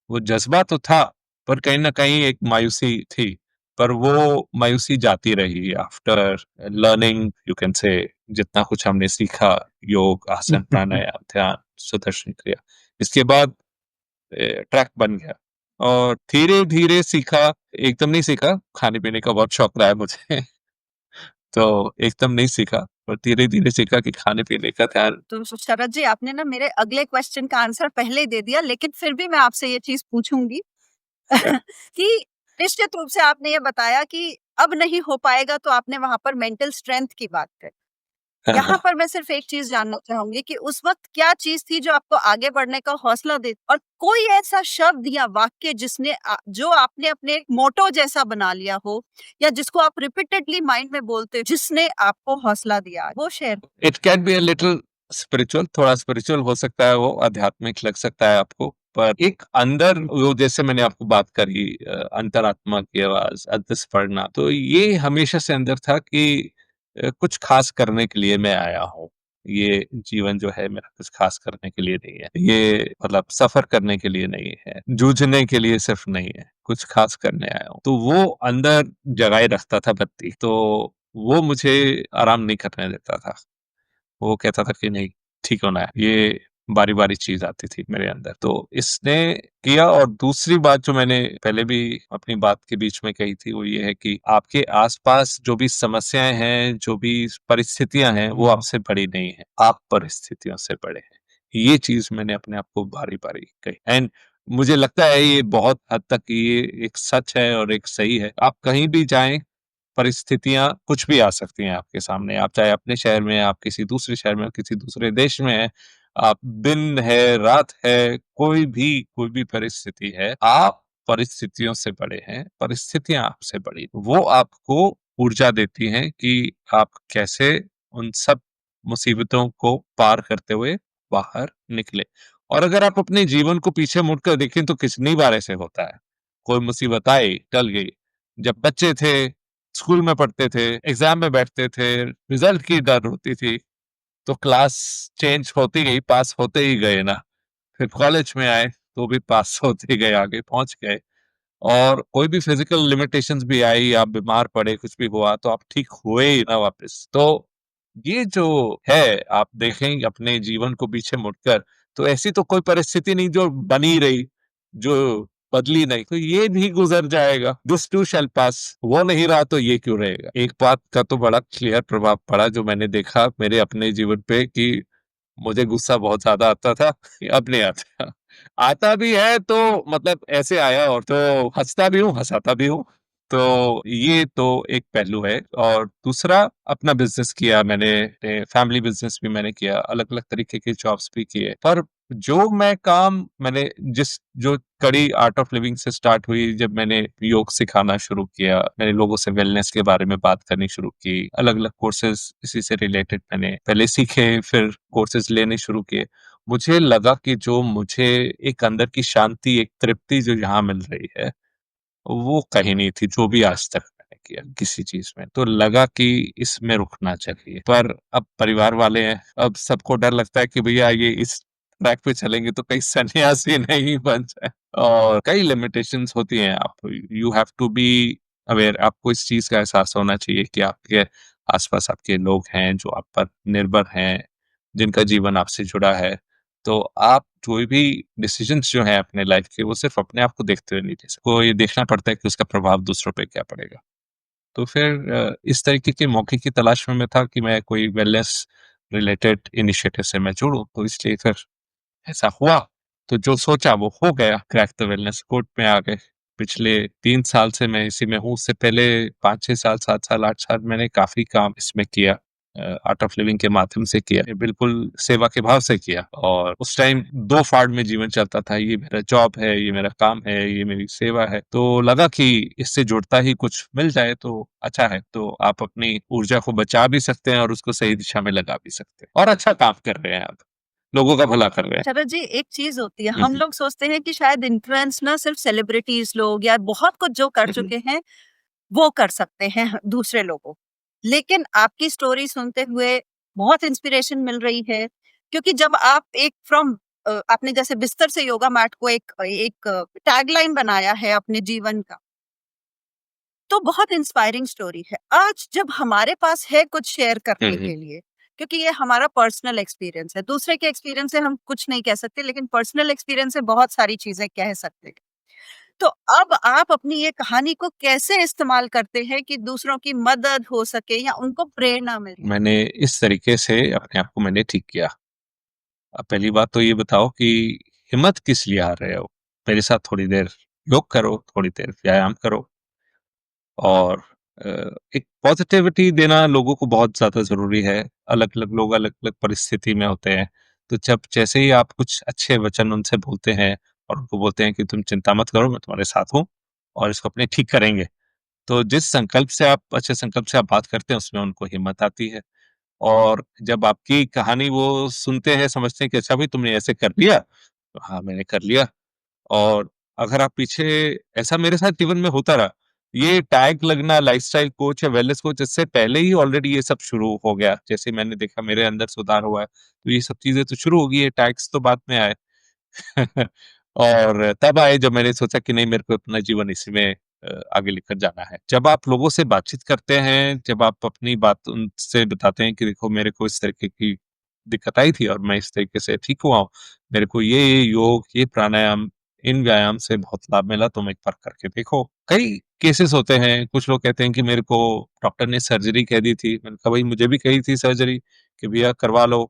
वो जज्बा तो था, पर कहीं ना कहीं एक मायूसी थी। पर वो मायूसी जाती रही after learning, you can say, जितना कुछ हमने सीखा, योग, आसन, प्राणायाम, ध्यान, सुदर्शन क्रिया। इसके बाद ट्रैक बन गया, और धीरे धीरे सीखा। एकदम नहीं सीखा, खाने पीने का बहुत शौक रहा है मुझे तो एकदम नहीं सीखा, पर धीरे धीरे सीखा कि खाने पीने का ध्यान। तो शरद जी, आपने ना मेरे अगले क्वेश्चन का आंसर पहले ही दे दिया, लेकिन फिर भी मैं आपसे ये चीज पूछूंगी कि निश्चित रूप से आपने ये बताया कि अब नहीं हो पाएगा, तो आपने वहां पर मेंटल स्ट्रेंथ की बात करी। यहाँ पर मैं सिर्फ एक चीज जानना चाहूंगी कि उस वक्त क्या चीज थी जो आपको आगे बढ़ने का हौसला दे, और कोई ऐसा शब्द या वाक्य जो आपने अपने मोटो जैसा बना लिया हो, या जिसको आप रिपीटेडली माइंड में बोलते हो, जिसने आपको हौसला दिया, वो share. It can be a little spiritual, थोड़ा स्पिरिचुअल हो सकता है, वो आध्यात्मिक लग सकता है आपको, पर एक अंदर वो, जैसे मैंने आपको बात करी अंतरात्मा की आवाज, अंतस्फरणा, तो ये हमेशा से अंदर था कि कुछ खास करने के लिए मैं आया हूँ। ये जीवन जो है मेरा कुछ खास करने के लिए नहीं है, ये मतलब सफर करने के लिए नहीं है, जूझने के लिए सिर्फ नहीं है, कुछ खास करने आया हूँ। तो वो अंदर जगाए रखता था बत्ती, तो वो मुझे आराम नहीं करने देता था। वो कहता था कि नहीं, ठीक होना है। ये बारी-बारी चीज़ आती थी मेरे अंदर। तो इसने किया, और दूसरी बात जो मैंने पहले भी अपनी बात के बीच में कही थी, वो ये है कि आपके आस-पास जो भी समस्याएँ हैं, जो भी परिस्थितियाँ हैं, वो आपसे बड़ी नहीं हैं। आप परिस्थितियों से बड़े हैं। ये चीज़ मैंने अपने आप को बारी-बारी कही, एंड मुझे लगता है ये बहुत हद तक ये एक सच है और एक सही है। आप कहीं भी जाएँ, परिस्थितियाँ कुछ भी आ सकती हैं आपके सामने। आप चाहे अपने शहर में हैं, आप किसी दूसरे शहर में, किसी दूसरे देश में हैं, आप दिन है, रात है, कोई भी परिस्थिति है, आप परिस्थितियों से बड़े हैं, परिस्थितियाँ आपसे बड़ी। वो आपको ऊर्जा देती हैं कि आप कैसे उन सब मुसीबतों को पार करते हुए बाहर निकले। और अगर आप अपने जीवन को पीछे मुड़कर देखें तो कितनी बार ऐसे होता है। कोई मुसीबत आई, टल गई। जब बच्चे थे, स्कूल में पढ़ते थे, एग्जाम में बैठते थे, रिजल्ट की डर होती थी, तो क्लास चेंज होती गई, पास होते ही गए ना। फिर कॉलेज में आए तो भी पास होते गए, आगे पहुंच गए। और कोई भी फिजिकल लिमिटेशंस भी आई, आप बीमार पड़े, कुछ भी हुआ, तो आप ठीक हुए ही ना वापस। तो ये जो है, आप देखें अपने जीवन को पीछे मुड़कर, तो ऐसी तो कोई परिस्थिति नहीं जो बनी रही, जो बदली नहीं। तो ये भी गुजर जाएगा, दिस टू शैल पास। वो नहीं रहा तो ये क्यों रहेगा। एक बात का तो बड़ा क्लियर प्रभाव पड़ा जो मैंने देखा मेरे अपने जीवन पे, कि मुझे गुस्सा बहुत ज्यादा आता था, अब नहीं आता। आता भी है तो मतलब ऐसे आया, और तो हंसता भी हूँ, हंसाता भी हूँ। तो ये तो एक पहलू है। और दूसरा, अपना बिजनेस किया मैंने, फैमिली बिजनेस भी मैंने किया, अलग अलग तरीके के जॉब्स भी किए। पर जो मैं काम मैंने जो कड़ी आर्ट ऑफ लिविंग से स्टार्ट हुई, जब मैंने योग सिखाना शुरू किया, मैंने लोगों से वेलनेस के बारे में बात करनी शुरू की, अलग अलग कोर्सेज इसी से रिलेटेड मैंने पहले सीखे, फिर कोर्सेज लेने शुरू किए। मुझे लगा कि जो मुझे एक अंदर की शांति, एक तृप्ति जो यहाँ मिल रही है, वो कहीं नहीं थी, जो भी आज तक मैंने किया किसी चीज में। तो लगा कि इसमें रुकना चाहिए। पर अब परिवार वाले हैं, अब सबको डर लगता है कि भैया ये इस ट्रैक पे चलेंगे तो कहीं सन्यासी नहीं बन जाए, और कई लिमिटेशंस होती हैं। आप you have to be aware. आपको इस चीज का एहसास होना चाहिए कि आपके आसपास आपके लोग हैं जो आप पर निर्भर हैं, जिनका जीवन आपसे जुड़ा है। तो आप कोई भी डिसीजंस जो हैं अपने लाइफ के, वो सिर्फ अपने आप को देखते हुए नहीं ले सकते, को ये देखना पड़ता है कि उसका प्रभाव दूसरों पे क्या पड़ेगा। तो फिर इस तरीके के मौके की तलाश में मैं था कि मैं कोई वेलनेस रिलेटेड इनिशिएटिव से मैं जुड़ूं, तो इसलिए फिर ऐसा हुआ। तो जो सोचा वो हो गया, क्रैक द वेलनेस कोर्ट में आ गए। पिछले 3 साल से मैं इसी में हूँ। उससे पहले 5-6 साल, 7 साल, 8 साल मैंने काफी काम इसमें किया, आर्ट ऑफ लिविंग के माध्यम से किया, बिल्कुल सेवा के भाव से किया। और उस टाइम 2 फाड़ में जीवन चलता था, ये मेरा जॉब है, ये मेरा काम है, ये मेरी सेवा है। तो लगा कि इससे जुड़ता ही कुछ मिल जाए तो अच्छा है। तो आप अपनी ऊर्जा को बचा भी सकते हैं और उसको सही दिशा में लगा भी सकते हैं, और अच्छा काम कर रहे हैं आप, लोगों का भला कर रहे हैं। शरद जी, एक चीज होती है, हम्म, हम लोग सोचते हैं कि शायद इन्फ्लुएंस ना सिर्फ सेलिब्रिटीज लोग या बहुत कुछ जो कर चुके हैं वो कर सकते हैं दूसरे लोगों, लेकिन आपकी स्टोरी सुनते हुए बहुत इंस्पिरेशन मिल रही है। क्योंकि जब आप एक फ्रॉम आपने जैसे बिस्तर से योगा मैट को एक एक टैगलाइन बनाया है अपने जीवन का, तो बहुत इंस्पायरिंग स्टोरी है। आज जब हमारे पास है कुछ शेयर करने हम्म, के लिए, क्योंकि ये हमारा पर्सनल एक्सपीरियंस है, दूसरे के एक्सपीरियंस से हम कुछ नहीं कह सकते, लेकिन पर्सनल एक्सपीरियंस से बहुत सारी चीजें कह सकते हैं। तो अब आप अपनी ये कहानी को कैसे इस्तेमाल करते हैं कि दूसरों की मदद हो सके या उनको प्रेरणा मिले? मैंने इस तरीके से अपने आप को मैंने ठीक किया। अब पहली बात तो ये बताओ कि हिम्मत किस लिए हार रहे हो? मेरे साथ थोड़ी देर योग करो, थोड़ी देर व्यायाम करो, और अ, एक पॉजिटिविटी देना लोगों को बहुत ज़्यादा ज़रूरी है। अलग-अलग लोग अलग-अलग परिस्थिति में होते हैं। तो जब जैसे ही आप कुछ अच्छे वचन उनसे बोलते हैं और उनको बोलते हैं कि तुम चिंता मत करो, मैं तुम्हारे साथ हूँ और इसको अपने ठीक करेंगे। तो जिस संकल्प से आप, अच्छे संकल्प से आप बात करते हैं, उसमें उनको हिम्मत आती है। और जब आपकी कहानी वो सुनते हैं, समझते हैं कि अच्छा भाई तुमने ऐसे कर लिया? तो हाँ, मैंने कर लिया। और अगर आप पीछे, ऐसा मेरे साथ जीवन में होता रहा। ये टैग लगना लाइफ़स्टाइल कोच या वेलनेस कोच, इससे पहले ही ऑलरेडी ये सब शुरू हो गया। जैसे मैंने देखा मेरे अंदर सुधार हुआ है, तो ये सब चीज़ें तो शुरू हो गई है, टैग्स तो बाद में आए। और तब आए जब मैंने सोचा कि नहीं, मेरे को अपना जीवन इसी में आगे लेकर जाना है। जब आप लोगों से बातचीत करते हैं, जब आप अपनी बात उनसे बताते हैं कि देखो मेरे को इस तरीके की दिक्कत आई थी और मैं इस तरीके से ठीक हुआ हूँ। मेरे को ये योग, ये प्राणायाम, इन व्यायाम से बहुत लाभ मिला, तुम एक बार करके देखो। कई केसेस होते हैं, कुछ लोग कहते हैं कि मेरे को डॉक्टर ने सर्जरी कह दी थी। मैंने कहा भाई मुझे भी कही थी सर्जरी कि भैया करवा लो,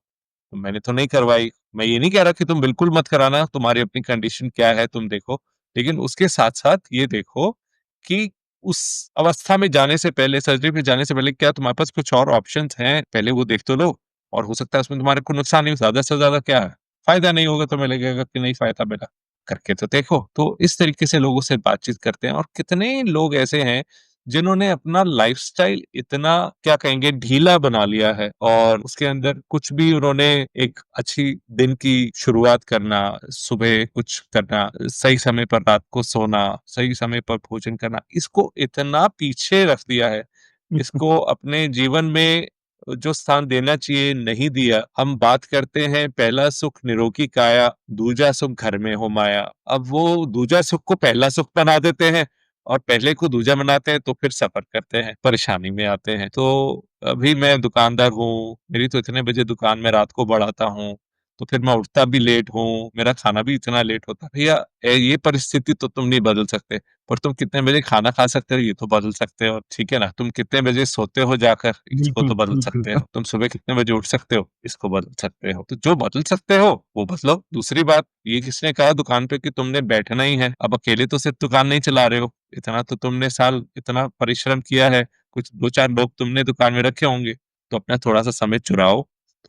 तो मैंने तो नहीं करवाई। मैं ये नहीं कह रहा कि तुम बिल्कुल मत कराना, तुम्हारी अपनी कंडीशन क्या है तुम देखो। लेकिन उसके साथ-साथ ये देखो कि उस अवस्था में जाने से पहले, सर्जरी पे जाने से पहले क्या तुम्हारे पास कुछ और ऑप्शंस हैं? पहले वो देख तो लो, और हो सकता है उसमें तुम्हारे को नुकसान ही हो, ज़्यादा से ज़्यादा क्या है? फ़ायदा नहीं होगा, तुम्हें लगेगा कि नहीं फ़ायदा मिला, करके तो देखो। तो इस तरीके से लोगों से बातचीत करते हैं, और कितने लोग ऐसे हैं जिन्होंने अपना लाइफ़स्टाइल इतना, क्या कहेंगे, ढीला बना लिया है, और उसके अंदर कुछ भी उन्होंने, एक अच्छी दिन की शुरुआत करना, सुबह कुछ करना, सही समय पर रात को सोना, सही समय पर भोजन करना, इसको इतना पीछे रख दिया है। इसको अपने जीवन में जो स्थान देना चाहिए नहीं दिया। हम बात करते हैं पहला सुख निरोगी काया, दूजा सुख घर में हो माया। अब वो दूजा सुख को पहला सुख बना देते हैं, और पहले को दूजा बनाते हैं, तो फिर सफर करते हैं, परेशानी में आते हैं। तो अभी मैं दुकानदार हूँ, मेरी तो इतने बजे दुकान में रात को बढ़ाता हूँ, तो फिर मैं उठता भी लेट हूँ, मेरा खाना भी इतना लेट होता है। भैया ये परिस्थिति तो तुम नहीं बदल सकते, पर तुम कितने बजे खाना खा सकते हो ये तो बदल सकते हो, ठीक है ना? तुम कितने बजे सोते हो जाकर, इसको बिल्कुल, तो बदल बिल्कुल। सकते हो। तुम सुबह कितने बजे उठ सकते हो, इसको बदल सकते हो। तो जो बदल सकते हो वो बदलो। दूसरी बात, ये किसने कहा दुकान पे कि तुमने बैठना ही है? अब अकेले तो सिर्फ दुकान नहीं चला रहे हो, इतना तो तुमने साल इतना परिश्रम किया है, कुछ 2-4 लोग तुमने दुकान में रखे होंगे, तो अपना थोड़ा-सा समय चुराओ,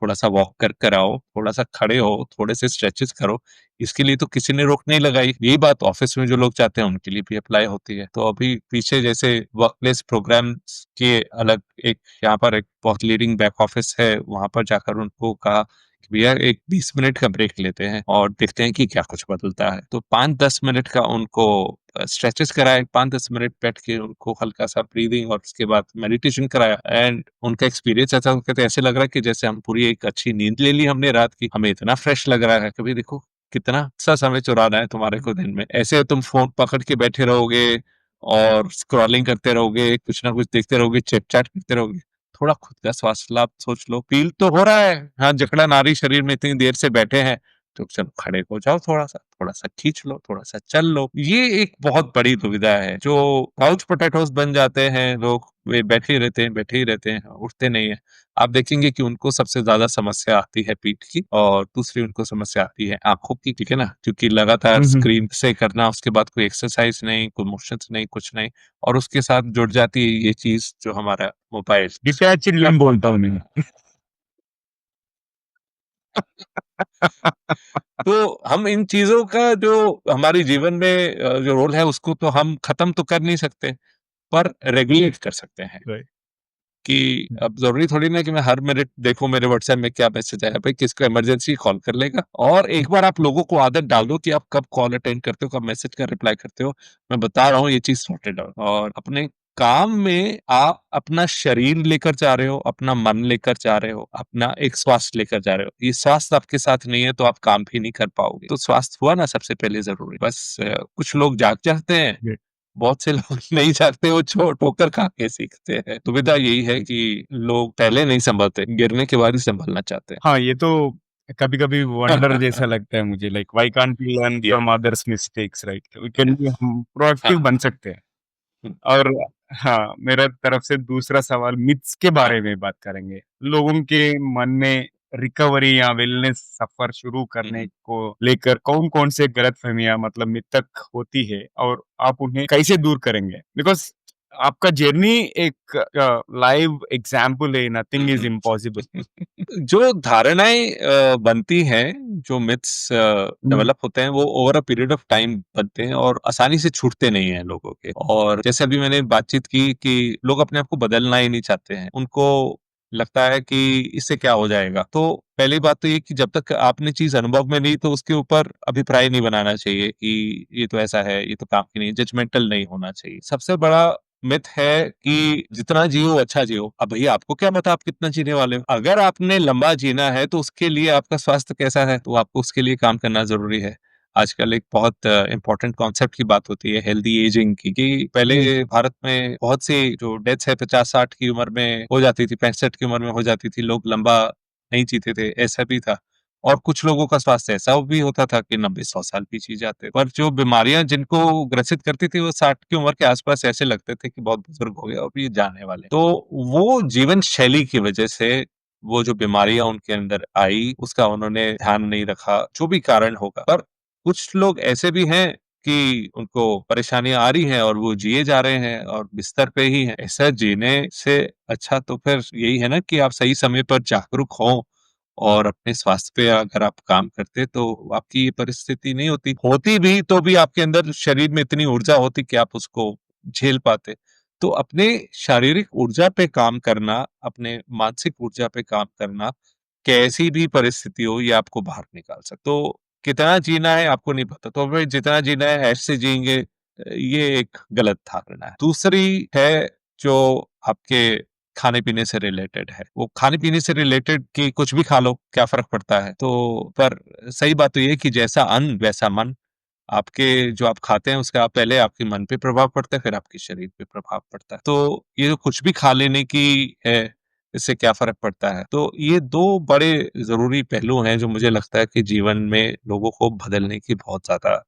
थोड़ा-सा वॉक कर कर आओ, थोड़ा-सा खड़े हो, थोड़े से स्ट्रेचेज़ करो। इसके लिए तो किसी ने रोक नहीं लगाई। यही बात ऑफ़िस में जो लोग चाहते हैं उनके लिए भी अप्लाई होती है। तो अभी पीछे जैसे वर्कप्लेस प्रोग्राम्स के अलग एक, यहाँ पर एक बहुत लीडिंग बैक ऑफ़िस है, वहाँ पर जाकर उनको कहा कि भैया एक 20 मिनट का ब्रेक लेते हैं और देखते हैं कि क्या कुछ बदलता है। तो 5-10 मिनट का उनको स्ट्रेचेज़ कराए, 5-10 मिनट बैठ के उनको हल्का-सा ब्रीथिंग और उसके बाद मेडिटेशन कराया, एंड उनका एक्सपीरियंस ऐसा, कहते हैं ऐसे लग रहा है कि जैसे हम पूरी एक अच्छी नींद ले ली हमने रात की, हमें इतना फ्रेश लग रहा है। कभी देखो कितना सा समय चुराना है तुम्हारे को दिन में। ऐसे तुम फ़ोन पकड़ के बैठे रहोगे और स्क्रॉलिंग करते रहोगे, कुछ ना कुछ देखते रहोगे, चिट-चैट करते रहोगे, थोड़ा खुद का स्वास्थ्य लाभ सोच लो। फील तो हो रहा है, हाँ, जकड़ा नारी शरीर में इतनी देर से बैठे हैं, तो चलो खड़े हो जाओ, थोड़ा सा खींच लो, थोड़ा सा चल लो। ये एक बहुत बड़ी दुविधा है। जो काउच पोटैटोस बन जाते हैं लोग, वे बैठे ही रहते हैं, उठते नहीं है। आप देखेंगे कि उनको सबसे ज्यादा समस्या आती है पीठ की, और दूसरी उनको समस्या आती है आंखों की, ठीक है ना, क्योंकि लगातार स्क्रीन से करना, उसके बाद कोई एक्सरसाइज नहीं, कोई मोशन नहीं, कुछ नहीं, और उसके साथ जुड़ जाती है ये चीज जो हमारा मोबाइल। डिटैच्ड लिम्ब बोलता हूँ मैं। तो हम इन चीजों का जो हमारी जीवन में जो रोल है, उसको तो हम खत्म तो कर नहीं सकते, पर रेगुलेट कर सकते हैं। Right. कि अब जरूरी थोड़ी ना कि मैं हर मिनट देखो मेरे व्हाट्सएप में क्या मैसेज आया, भाई किसको इमरजेंसी कॉल कर लेगा। और एक बार आप लोगों को आदत डाल दो कि आप कब कॉल अटेंड करते हो, कब मैसेज का रिप्लाई करते हो, मैं बता रहा हूँ ये चीज सॉर्टेड आउट। और अपने काम में आप अपना शरीर लेकर जा रहे हो, अपना मन लेकर जा रहे हो, अपना एक स्वास्थ्य लेकर जा रहे हो। ये स्वास्थ्य आपके साथ नहीं है तो आप काम भी नहीं कर पाओगे। तो स्वास्थ्य हुआ ना सबसे पहले जरूरी। बस कुछ लोग जाग जाते हैं, Yeah. बहुत से लोग नहीं जागते, वो ठोकर खा के सीखते हैं। दुविधा यही है कि लोग पहले नहीं संभलते, गिरने के बाद ही संभलना चाहते हैं। हाँ, ये तो कभी-कभी वंडर जैसा लगता है मुझे, like why can't we learn Yeah. From others mistakes, right? We can be हम प्रोएक्टिव हाँ। बन सकते हैं। और हाँ, मेरा तरफ से दूसरा सवाल मिथ्स के बारे में बात करेंगे। लोगों के मन में रिकवरी या वेलनेस सफर शुरू करने को लेकर कौन-कौन से गलतफ़हमियाँ मतलब मिथ तक होती है और आप उन्हें कैसे दूर करेंगे? बिकॉज़ आपका जर्नी एक लाइव एग्ज़ाम्पल है, नथिंग इज़ इम्पॉसिबल। जो धारणाएं बनती हैं, जो मिथ्स डेवलप होते हैं, वो over a period of time बनते हैं और आसानी से छूटते नहीं हैं लोगों के। और जैसे अभी मैंने बातचीत की कि लोग अपने आप को बदलना ही नहीं चाहते हैं, उनको लगता है कि इससे क्या हो जाएगा। तो पहली बात तो ये कि जब तक आपने चीज अनुभव में नहीं, तो उसके ऊपर अभिप्राय नहीं बनाना चाहिए कि ये तो ऐसा है, ये तो काम की नहीं, जजमेंटल नहीं होना चाहिए। सबसे बड़ा मिथ है कि जितना जियो अच्छा जियो। अब भैया आपको क्या पता आप कितना जीने वाले हो? अगर आपने लंबा जीना है तो उसके लिए आपका स्वास्थ्य कैसा है, तो आपको उसके लिए काम करना जरूरी है। आजकल एक बहुत इंपॉर्टेंट कॉन्सेप्ट की बात होती है हेल्दी एजिंग की, कि पहले भारत में बहुत सी जो डेथ्स है 50-60 की उम्र में हो जाती थी, 65 की उम्र में हो जाती थी, लोग लंबा नहीं जीते थे, ऐसा भी था। और कुछ लोगों का स्वास्थ्य ऐसा भी होता था कि 90-100 साल भी जी जाते। पर जो बीमारियां जिनको ग्रसित करती थी, वो 60 की उम्र के आसपास ऐसे लगते थे कि बहुत बुजुर्ग हो गए और ये जाने वाले। तो वो जीवन शैली की वजह से वो जो बीमारियां उनके अंदर आई, उसका उन्होंने ध्यान नहीं रखा, जो भी कारण होगा। पर कुछ लोग ऐसे भी हैं कि उनको परेशानियां आ रही हैं और वो जिए जा रहे हैं और बिस्तर पे ही हैं। ऐसा जीने से अच्छा तो फिर यही है ना कि आप सही समय पर जागरूक हों और अपने स्वास्थ्य पे अगर आप काम करते तो आपकी ये परिस्थिति नहीं होती। होती भी तो भी आपके अंदर शरीर में इतनी ऊर्जा होती कि आप उसको झेल पाते। तो अपने शारीरिक ऊर्जा पे काम करना, अपने मानसिक ऊर्जा पे काम करना, कैसी भी परिस्थिति हो, ये आपको बाहर निकाल सकता। तो कितना जीना है आपको नहीं पता, तो भाई जितना जीना है ऐश से जिएंगे, ये एक गलत धारणा है। दूसरी है जो आपके खाने पीने से रिलेटेड है। वो खाने पीने से रिलेटेड कि कुछ भी खा लो, क्या फर्क पड़ता है। तो पर सही बात तो ये है कि जैसा अन्न वैसा मन। आपके जो आप खाते हैं उसका पहले आपके मन पे प्रभाव पड़ता है, फिर आपके शरीर पे प्रभाव पड़ता है। तो ये जो कुछ भी खा लेने की है, इससे क्या फर्क पड़ता है। तो ये दो बड़े जरूरी पहलू हैं जो मुझे लगता है कि जीवन में लोगों को बदलने की बहुत ज्यादा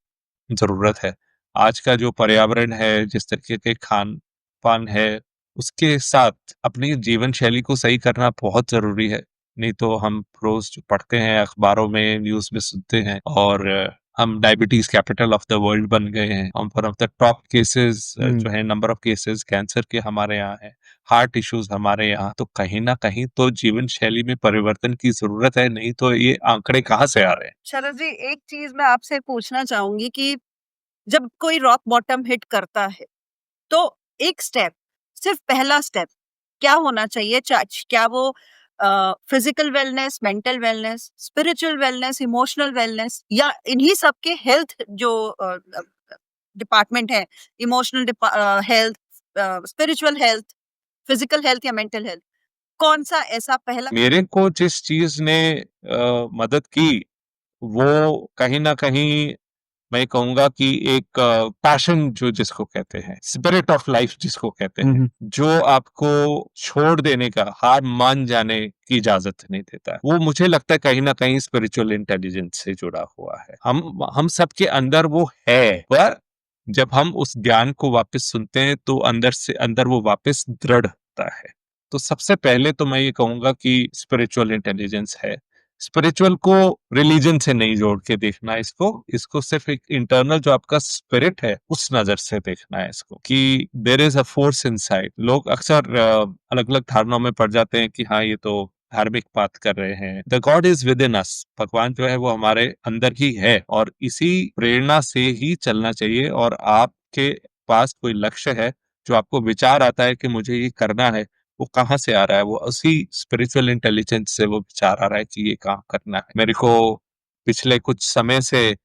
जरूरत है। आज का जो पर्यावरण है, जिस तरीके के खान पान है, उसके साथ अपनी जीवन शैली को सही करना बहुत जरूरी है। नहीं तो हम रोज जो पढ़ते हैं अखबारों में, न्यूज में सुनते हैं, और हम diabetes capital of the world बन गए हैं। हम one of the top cases जो है, नंबर ऑफ केसेस कैंसर के हमारे यहाँ है, हार्ट इश्यूज हमारे यहाँ। तो कहीं ना कहीं तो जीवन शैली में परिवर्तन की जरूरत है, नहीं तो ये आंकड़े कहाँ से आ रहे हैं। शरद जी, एक चीज मैं आपसे पूछना चाहूंगी कि जब कोई रॉक बॉटम हिट करता है तो एक स्टेप, सिर्फ पहला स्टेप क्या होना चाहिए? क्या वो physical wellness, mental wellness, spiritual wellness, emotional wellness, या इन्हीं सब के हेल्थ जो डिपार्टमेंट है, emotional health, spiritual health, physical health या मेंटल हेल्थ, कौन सा ऐसा पहला? मेरे को जिस चीज ने मदद की, वो कहीं ना कहीं मैं कहूंगा कि एक पैशन जो जिसको कहते हैं, स्पिरिट ऑफ लाइफ जिसको कहते हैं, जो आपको छोड़ देने का, हार मान जाने की इजाजत नहीं देता है, वो मुझे लगता है कहीं ना कहीं स्पिरिचुअल इंटेलिजेंस से जुड़ा हुआ है। हम सबके अंदर वो है, पर जब हम उस ज्ञान को वापस सुनते हैं तो अंदर से अंदर वो वापस दृढ़ होता है। तो सबसे पहले तो मैं ये कहूंगा कि स्पिरिचुअल इंटेलिजेंस है। स्पिरिचुअल को रिलीजन से नहीं जोड़ के देखना है इसको सिर्फ एक इंटरनल जो आपका स्पिरिट है उस नजर से देखना है इसको, कि there is a force inside. लोग अक्सर अलग अलग धारणाओं में पड़ जाते हैं कि हाँ ये तो धार्मिक बात कर रहे हैं। The god is within us, भगवान जो है वो हमारे अंदर ही है और इसी प्रेरणा से ही चलना चाहिए। और आपके पास कोई लक्ष्य है, जो आपको विचार आता है कि मुझे ये करना है, वो कहाँ से आ रहा है? वो उसी स्पिरिचुअल इंटेलिजेंस से वो विचार आ रहा है कि ये काम करना है। मेरे को पिछले कुछ समय से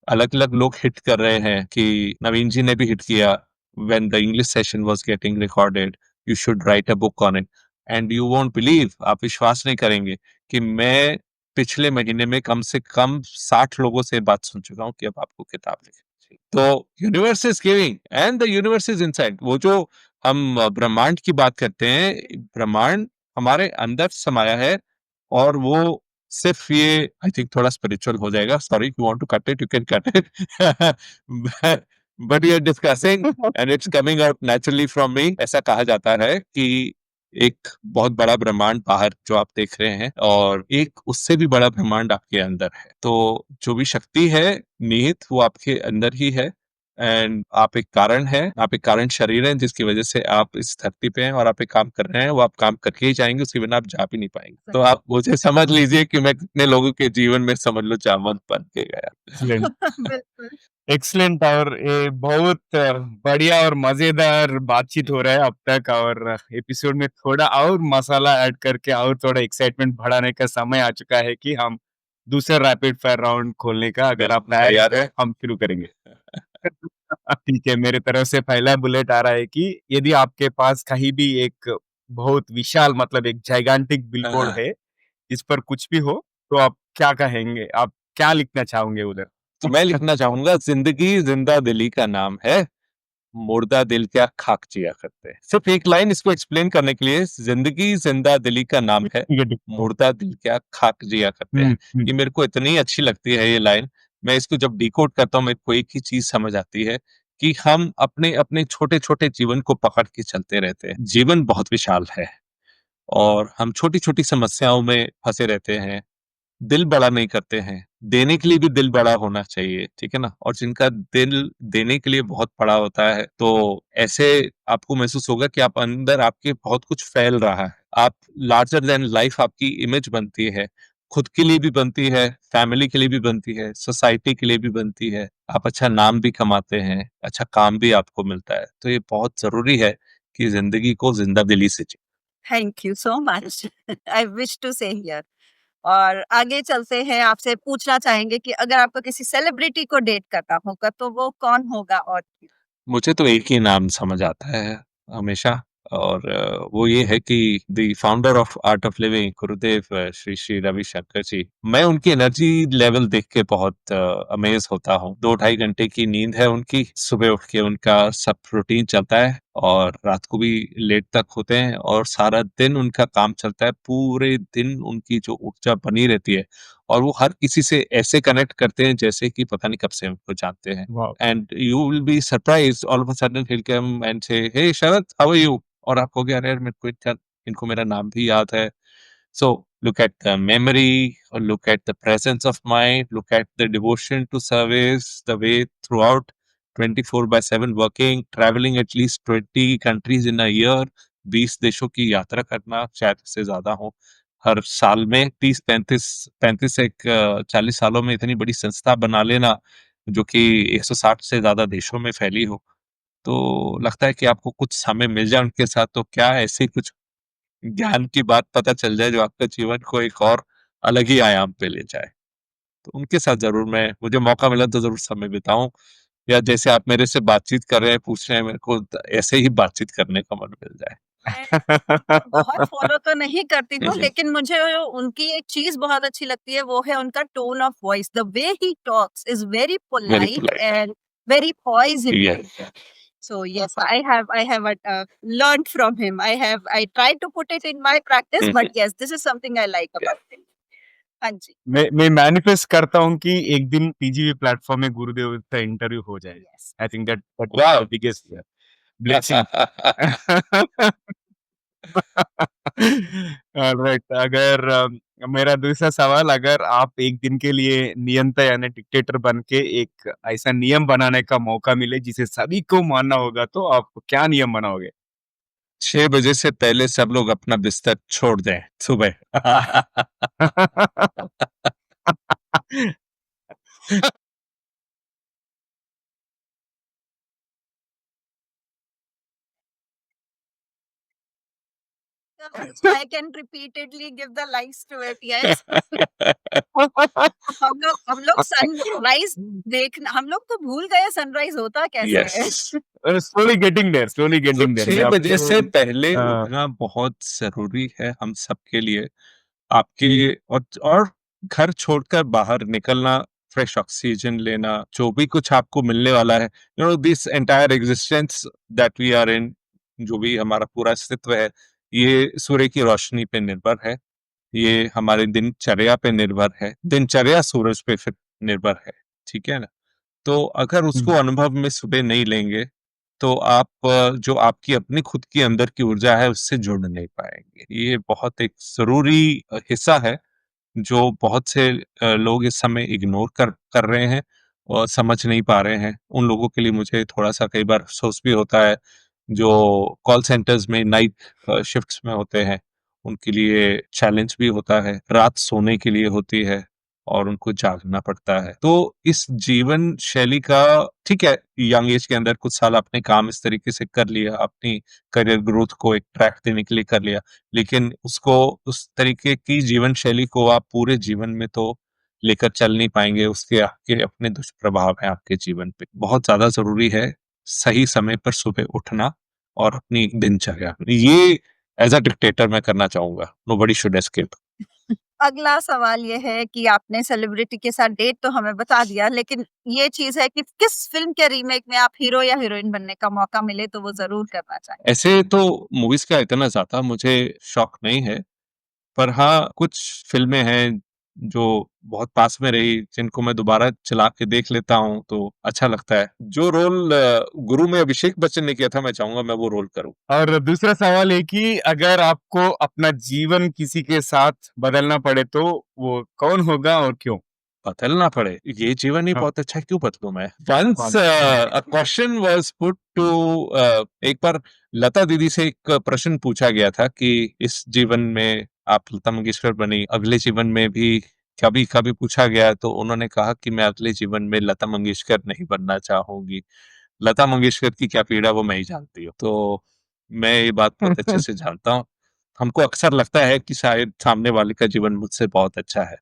अलग अलग लोग हिट कर रहे हैं कि नवीन जी ने भी हिट किया, when the English session was getting recorded you should write a book on it. And you won't believe, आप विश्वास नहीं करेंगे कि मैं पिछले महीने में कम से कम 60 लोगों से बात सुन चुका हूँ कि अब आपको किताब लिखनी चाहिए। तो universe is giving and the universe is inside. वो जो हम ब्रह्मांड की बात करते हैं, ब्रह्मांड हमारे अंदर समाया है और वो सिर्फ ये आई थिंक थोड़ा स्पिरिचुअल हो जाएगा, sorry you want to cut it, you can cut it but we are discussing and it's coming out naturally from me. ऐसा कहा जाता है कि एक बहुत बड़ा ब्रह्मांड बाहर जो आप देख रहे हैं और एक उससे भी बड़ा ब्रह्मांड आपके अंदर है। तो जो भी शक्ति है निहित वो आपके अंदर ही है एंड आप एक कारण है, आप एक कारण शरीर है जिसकी वजह से आप इस धरती पे हैं और आप एक काम कर रहे हैं, वो आप काम करके ही जाएंगे, उसके बिना आप जा भी नहीं पाएंगे। तो आप मुझे समझ लीजिए कि मैं कितने लोगों के जीवन में समझ लो जामन बन के गया। बिल्कुल। एक्सलेंट। और ये बहुत बढ़िया और मजेदार बातचीत हो रहा है अब तक, और एपिसोड में थोड़ा और मसाला ऐड करके और थोड़ा एक्साइटमेंट बढ़ाने का समय आ चुका है कि हम दूसरा रैपिड फायर राउंड खोलने का, अगर आप तैयार है हम शुरू करेंगे। ठीक है, मेरे तरफ से पहला बुलेट आ रहा है कि यदि आपके पास कहीं भी एक बहुत विशाल, मतलब एक जाइगेंटिक बिलबोर्ड है, इस पर कुछ भी हो, तो आप क्या कहेंगे? आप क्या लिखना चाहोगे उधर? तो मैं लिखना चाहूंगा, जिंदगी जिंदा दिली का नाम है, मुर्दा दिल क्या खाक जिया करते हैं। सिर्फ एक लाइन इसको एक्सप्लेन करने के लिए, जिंदगी जिंदा दिली का नाम है, मुर्दा दिल क्या खाक जिया करते हैं। ये मेरे को इतनी अच्छी लगती है ये लाइन। मैं इसको जब डिकोड करता हूँ मेरे को एक ही चीज समझ आती है कि हम अपने अपने छोटे छोटे जीवन को पकड़ के चलते रहते हैं। जीवन बहुत विशाल है और हम छोटी छोटी समस्याओं में फंसे रहते हैं, दिल बड़ा नहीं करते हैं। देने के लिए भी दिल बड़ा होना चाहिए, ठीक है ना? और जिनका दिल देने के लिए बहुत बड़ा होता है, तो ऐसे आपको महसूस होगा कि आप अंदर आपके बहुत कुछ फैल रहा है। आप लार्जर देन लाइफ आपकी इमेज बनती है, खुद के लिए भी बनती है, फैमिली के लिए भी बनती है, सोसाइटी के लिए भी बनती है। आप अच्छा नाम भी कमाते हैं, अच्छा काम भी आपको मिलता है। तो ये बहुत जरूरी है कि जिंदगी को जिंदा दिली से जिए। Thank you so much. I wish to say here. और आगे चलते हैं, आपसे पूछना चाहेंगे कि अगर आपको किसी सेलिब्रिटी को डेट करना होगा तो वो कौन होगा और क्यों? मुझे तो एक ही नाम समझ आता है हमेशा, और वो ये है कि the founder of art of living गुरुदेव श्री श्री रविशंकर जी। मैं उनकी एनर्जी लेवल देख के बहुत अमेज होता हूँ। 2-2.5 घंटे की नींद है उनकी, सुबह उठ के उनका सब रूटीन चलता है और रात को भी लेट तक होते हैं और सारा दिन उनका काम चलता है। पूरे दिन उनकी जो ऊर्जा बनी रहती है और वो हर किसी से ऐसे कनेक्ट करते हैं जैसे कि पता नहीं कब से उनको जानते हैं। Wow. And you will be surprised, all of a sudden he'll come and say, hey Sharad, how are you? और आप कहोगे अरे यार मेरे को इनको मेरा नाम भी याद है। So look at the memory, or look at the presence of mind, look at the devotion to service, the way throughout 24/7 working, traveling at least 20 countries in a year, 20 देशों की यात्रा करना, शायद इससे ज्यादा हो हर साल में। 30-35 से 40 सालों में इतनी बड़ी संस्था बना लेना जो कि 160 से ज्यादा देशों में फैली हो। तो लगता है कि आपको कुछ समय मिल जाए उनके साथ तो क्या ऐसी कुछ ज्ञान की बात पता चल जाए जो आपके जीवन को एक और अलग ही आयाम पे ले जाए। तो उनके साथ जरूर मुझे मौका मिला तो जरूर समय बिताऊं, या जैसे आप मेरे से बातचीत कर रहे हैं, पूछ रहे हैं, मेरे को ऐसे ही बातचीत करने का मन मिल जाए। मैं बहुत फॉलो तो नहीं करती हूँ, हम्म, लेकिन मुझे उनकी एक चीज बहुत अच्छी लगती है, वो है उनका tone of voice. The way he talks is very very polite polite, and very poised. Yes. So yes, I have learned from him. I tried to put it in my practice, but yes, this is something I like about him. हाँ जी, मैं manifest करता हूँ कि एक दिन TGV platform में गुरुदेव का interview हो जाए। yes. आई थिंक दैट वाह। Biggest blessing. ऑलराइट, अगर मेरा दूसरा सवाल, अगर आप एक दिन के लिए नियंता यानी डिक्टेटर बन के एक ऐसा नियम बनाने का मौका मिले जिसे सभी को मानना होगा, तो आप क्या नियम बनाओगे? 6 बजे से पहले सब लोग अपना बिस्तर छोड़ दें सुबह। I can repeatedly give the likes to it. Yes. हम लोग सनराइज देखना, हम लोग तो भूल गए सनराइज होता कैसे है। Yes. Slowly getting there, slowly तो गेटिंग देयर। 6 बजे से पहले हाँ। उठना बहुत जरूरी है हम सबके लिए। आपके और घर छोड़कर बाहर निकलना, फ्रेश ऑक्सीजन लेना, जो भी कुछ आपको मिलने वाला है, this entire existence that we are in, जो भी हमारा पूरा अस्तित्व है, ये सूर्य की रोशनी पे निर्भर है। ये हमारे दिनचर्या पे निर्भर है, दिनचर्या सूरज पे फिर निर्भर है। ठीक है ना? तो अगर उसको अनुभव में सुबह नहीं लेंगे, तो आप जो आपकी अपनी खुद की अंदर की ऊर्जा है उससे जुड़ नहीं पाएंगे। ये बहुत एक जरूरी हिस्सा है जो बहुत से लोग इस समय इग्नोर कर रहे हैं और समझ नहीं पा रहे हैं। उन लोगों के लिए मुझे थोड़ा सा कई बार अफसोस भी होता है जो कॉल सेंटर्स में नाइट शिफ्ट्स में होते हैं। उनके लिए चैलेंज भी होता है, रात सोने के लिए होती है और उनको जागना पड़ता है। तो इस जीवन शैली का, ठीक है, यंग एज के अंदर कुछ साल आपने काम इस तरीके से कर लिया, अपनी करियर ग्रोथ को एक ट्रैक देने के लिए कर लिया, लेकिन उसको, उस तरीके की जीवन शैली को आप पूरे जीवन में तो लेकर चल नहीं पाएंगे। उसके आपके अपने दुष्प्रभाव हैं आपके जीवन पे। बहुत ज्यादा जरूरी है सही समय पर सुबह उठना और अपनी दिनचर्या, ये एज अ डिक्टेटर मैं करना चाहूंगा। Nobody should escape. अगला सवाल ये है कि आपने सेलिब्रिटी के साथ डेट तो हमें बता दिया, लेकिन ये चीज है कि किस फिल्म के रीमेक में आप हीरो या हीरोइन बनने का मौका मिले तो वो जरूर करना चाहेंगे। ऐसे तो मूवीज का इतना ज्यादा मुझे शौक नहीं है, पर हाँ कुछ फिल्में हैं जो बहुत पास में रही, जिनको मैं दोबारा चला के देख लेता हूँ तो अच्छा लगता है। जो रोल गुरु में अभिषेक बच्चन ने किया था, मैं चाहूंगा मैं वो रोल करूँ। और दूसरा सवाल है कि अगर आपको अपना जीवन किसी के साथ बदलना पड़े तो वो कौन होगा और क्यों? बदलना पड़े, ये जीवन ही हाँ। बहुत अच्छा है, क्यों बदलूं मैं? Once a question was put to, एक बार लता दीदी से एक प्रश्न पूछा गया था कि इस जीवन में आप लता मंगेशकर बनी, अगले जीवन में भी कभी कभी पूछा गया, तो उन्होंने कहा कि मैं अगले जीवन में लता मंगेशकर नहीं बनना चाहूंगी। लता मंगेशकर की क्या पीड़ा वो मैं ही जानती हूँ। तो मैं ये बात बहुत अच्छे से जानता हूँ। हमको अक्सर लगता है कि शायद सामने वाले का जीवन मुझसे बहुत अच्छा है।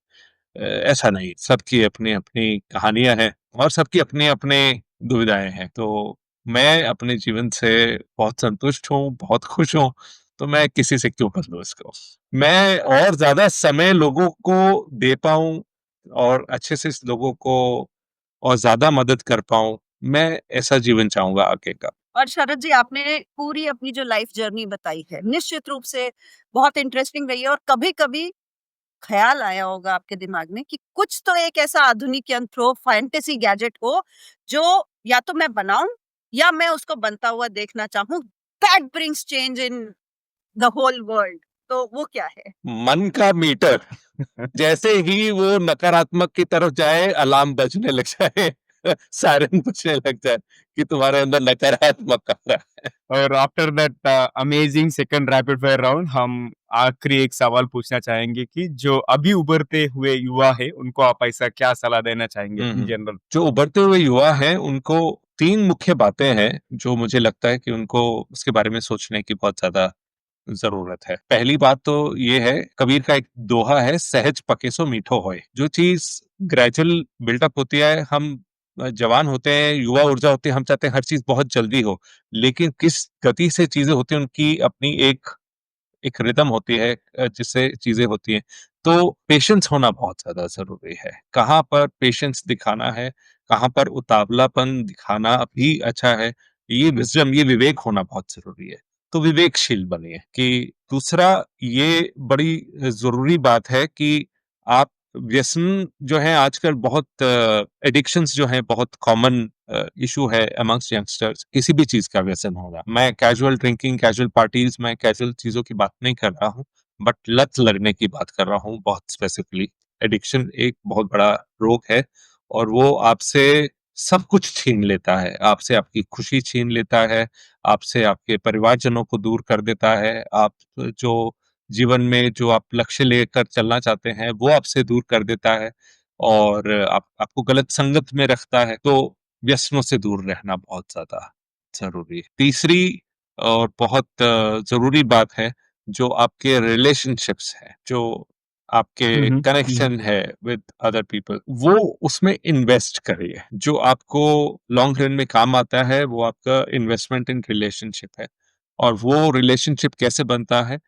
ऐसा नहीं, सबकी अपनी अपनी कहानियां हैं और सबकी अपनी अपनी दुविधाएं हैं। तो मैं अपने जीवन से बहुत संतुष्ट हूँ, बहुत खुश हूँ, तो मैं किसी से क्यों बदलूं इसको। मैं और ज्यादा समय लोगों को दे पाऊं और अच्छे से इस लोगों को और ज्यादा मदद कर पाऊं, मैं ऐसा जीवन चाहूंगा आगे का। और शरद जी, आपने पूरी अपनी जो लाइफ जर्नी बताई है निश्चित रूप से बहुत इंटरेस्टिंग रही है, और कभी कभी ख्याल आया होगा आपके दिमाग में कि कुछ तो एक ऐसा आधुनिक यंत्र हो, फैंटेसी गैजेट हो, जो या तो मैं बनाऊं या मैं उसको बनता हुआ देखना चाहूं, that brings change in the whole world. तो वो क्या है? मन का मीटर जैसे ही वो नकारात्मक की तरफ जाए, अलार्म बजने लग जाए, सायरन बजने लग जाए कि तुम्हारे अंदर नकारात्मक आ रहा है। और after that amazing second rapid fire round, हम आखिरी एक सवाल पूछना चाहेंगे कि जो अभी उभरते हुए युवा है उनको आप ऐसा क्या सलाह देना चाहेंगे इन जनरल? जो उभरते हुए युवा हैं उनको 3 मुख्य बातें हैं जो मुझे लगता है कि उनको उसके बारे में सोचने की बहुत ज्यादा जरूरत है। पहली बात तो ये है, कबीर का एक दोहा है, सहज पके सो मीठो होए। जो चीज ग्रेजुअल बिल्टअप होती है, हम जवान होते हैं, युवा ऊर्जा होती है, हम चाहते हैं हर चीज़ बहुत जल्दी हो, लेकिन किस गति से चीज़ें होती हैं उनकी अपनी एक रिदम होती है जिससे चीज़ें होती हैं। तो पेशेंस होना बहुत ज़्यादा ज़रूरी है। कहाँ पर पेशेंस दिखाना है, कहाँ पर उतावलापन दिखाना भी अच्छा है, ये विज़डम, ये विवेक होना बहुत ज़रूरी है। तो विवेकशील बनिए कि दूसरा ये बड़ी ज़रूरी बात है कि आप व्यसन जो है आजकल बहुत एडिक्शंस जो हैं बहुत कॉमन इश्यू है अमंग्स्ट यंगस्टर्स, किसी भी चीज़ का व्यसन होगा। मैं कैजुअल ड्रिंकिंग, कैजुअल पार्टीज़, मैं कैजुअल चीज़ों की बात नहीं कर रहा हूँ, बट लत लगने की बात कर रहा हूँ बहुत स्पेसिफिकली। एडिक्शन एक बहुत बड़ा रोग है और वो आपसे सब कुछ छीन लेता है। आपसे आपकी खुशी छीन लेता है, आपसे आपके परिवारजनों को दूर कर देता है, आप जो जीवन में जो आप लक्ष्य लेकर चलना चाहते हैं, वो आपसे दूर कर देता है और आपको गलत संगत में रखता है। तो व्यसनों से दूर रहना बहुत ज़्यादा ज़रूरी है। तीसरी और बहुत ज़रूरी बात है, जो आपके रिलेशनशिप्स हैं, जो आपके कनेक्शन है विद अदर पीपल, वो उसमें इन्वेस्ट करिए। जो आपको लॉन्ग रन में काम आता है, वो आपका इन्वेस्टमेंट इन रिलेशनशिप है और वो रिलेशनशिप कैसे बनता है?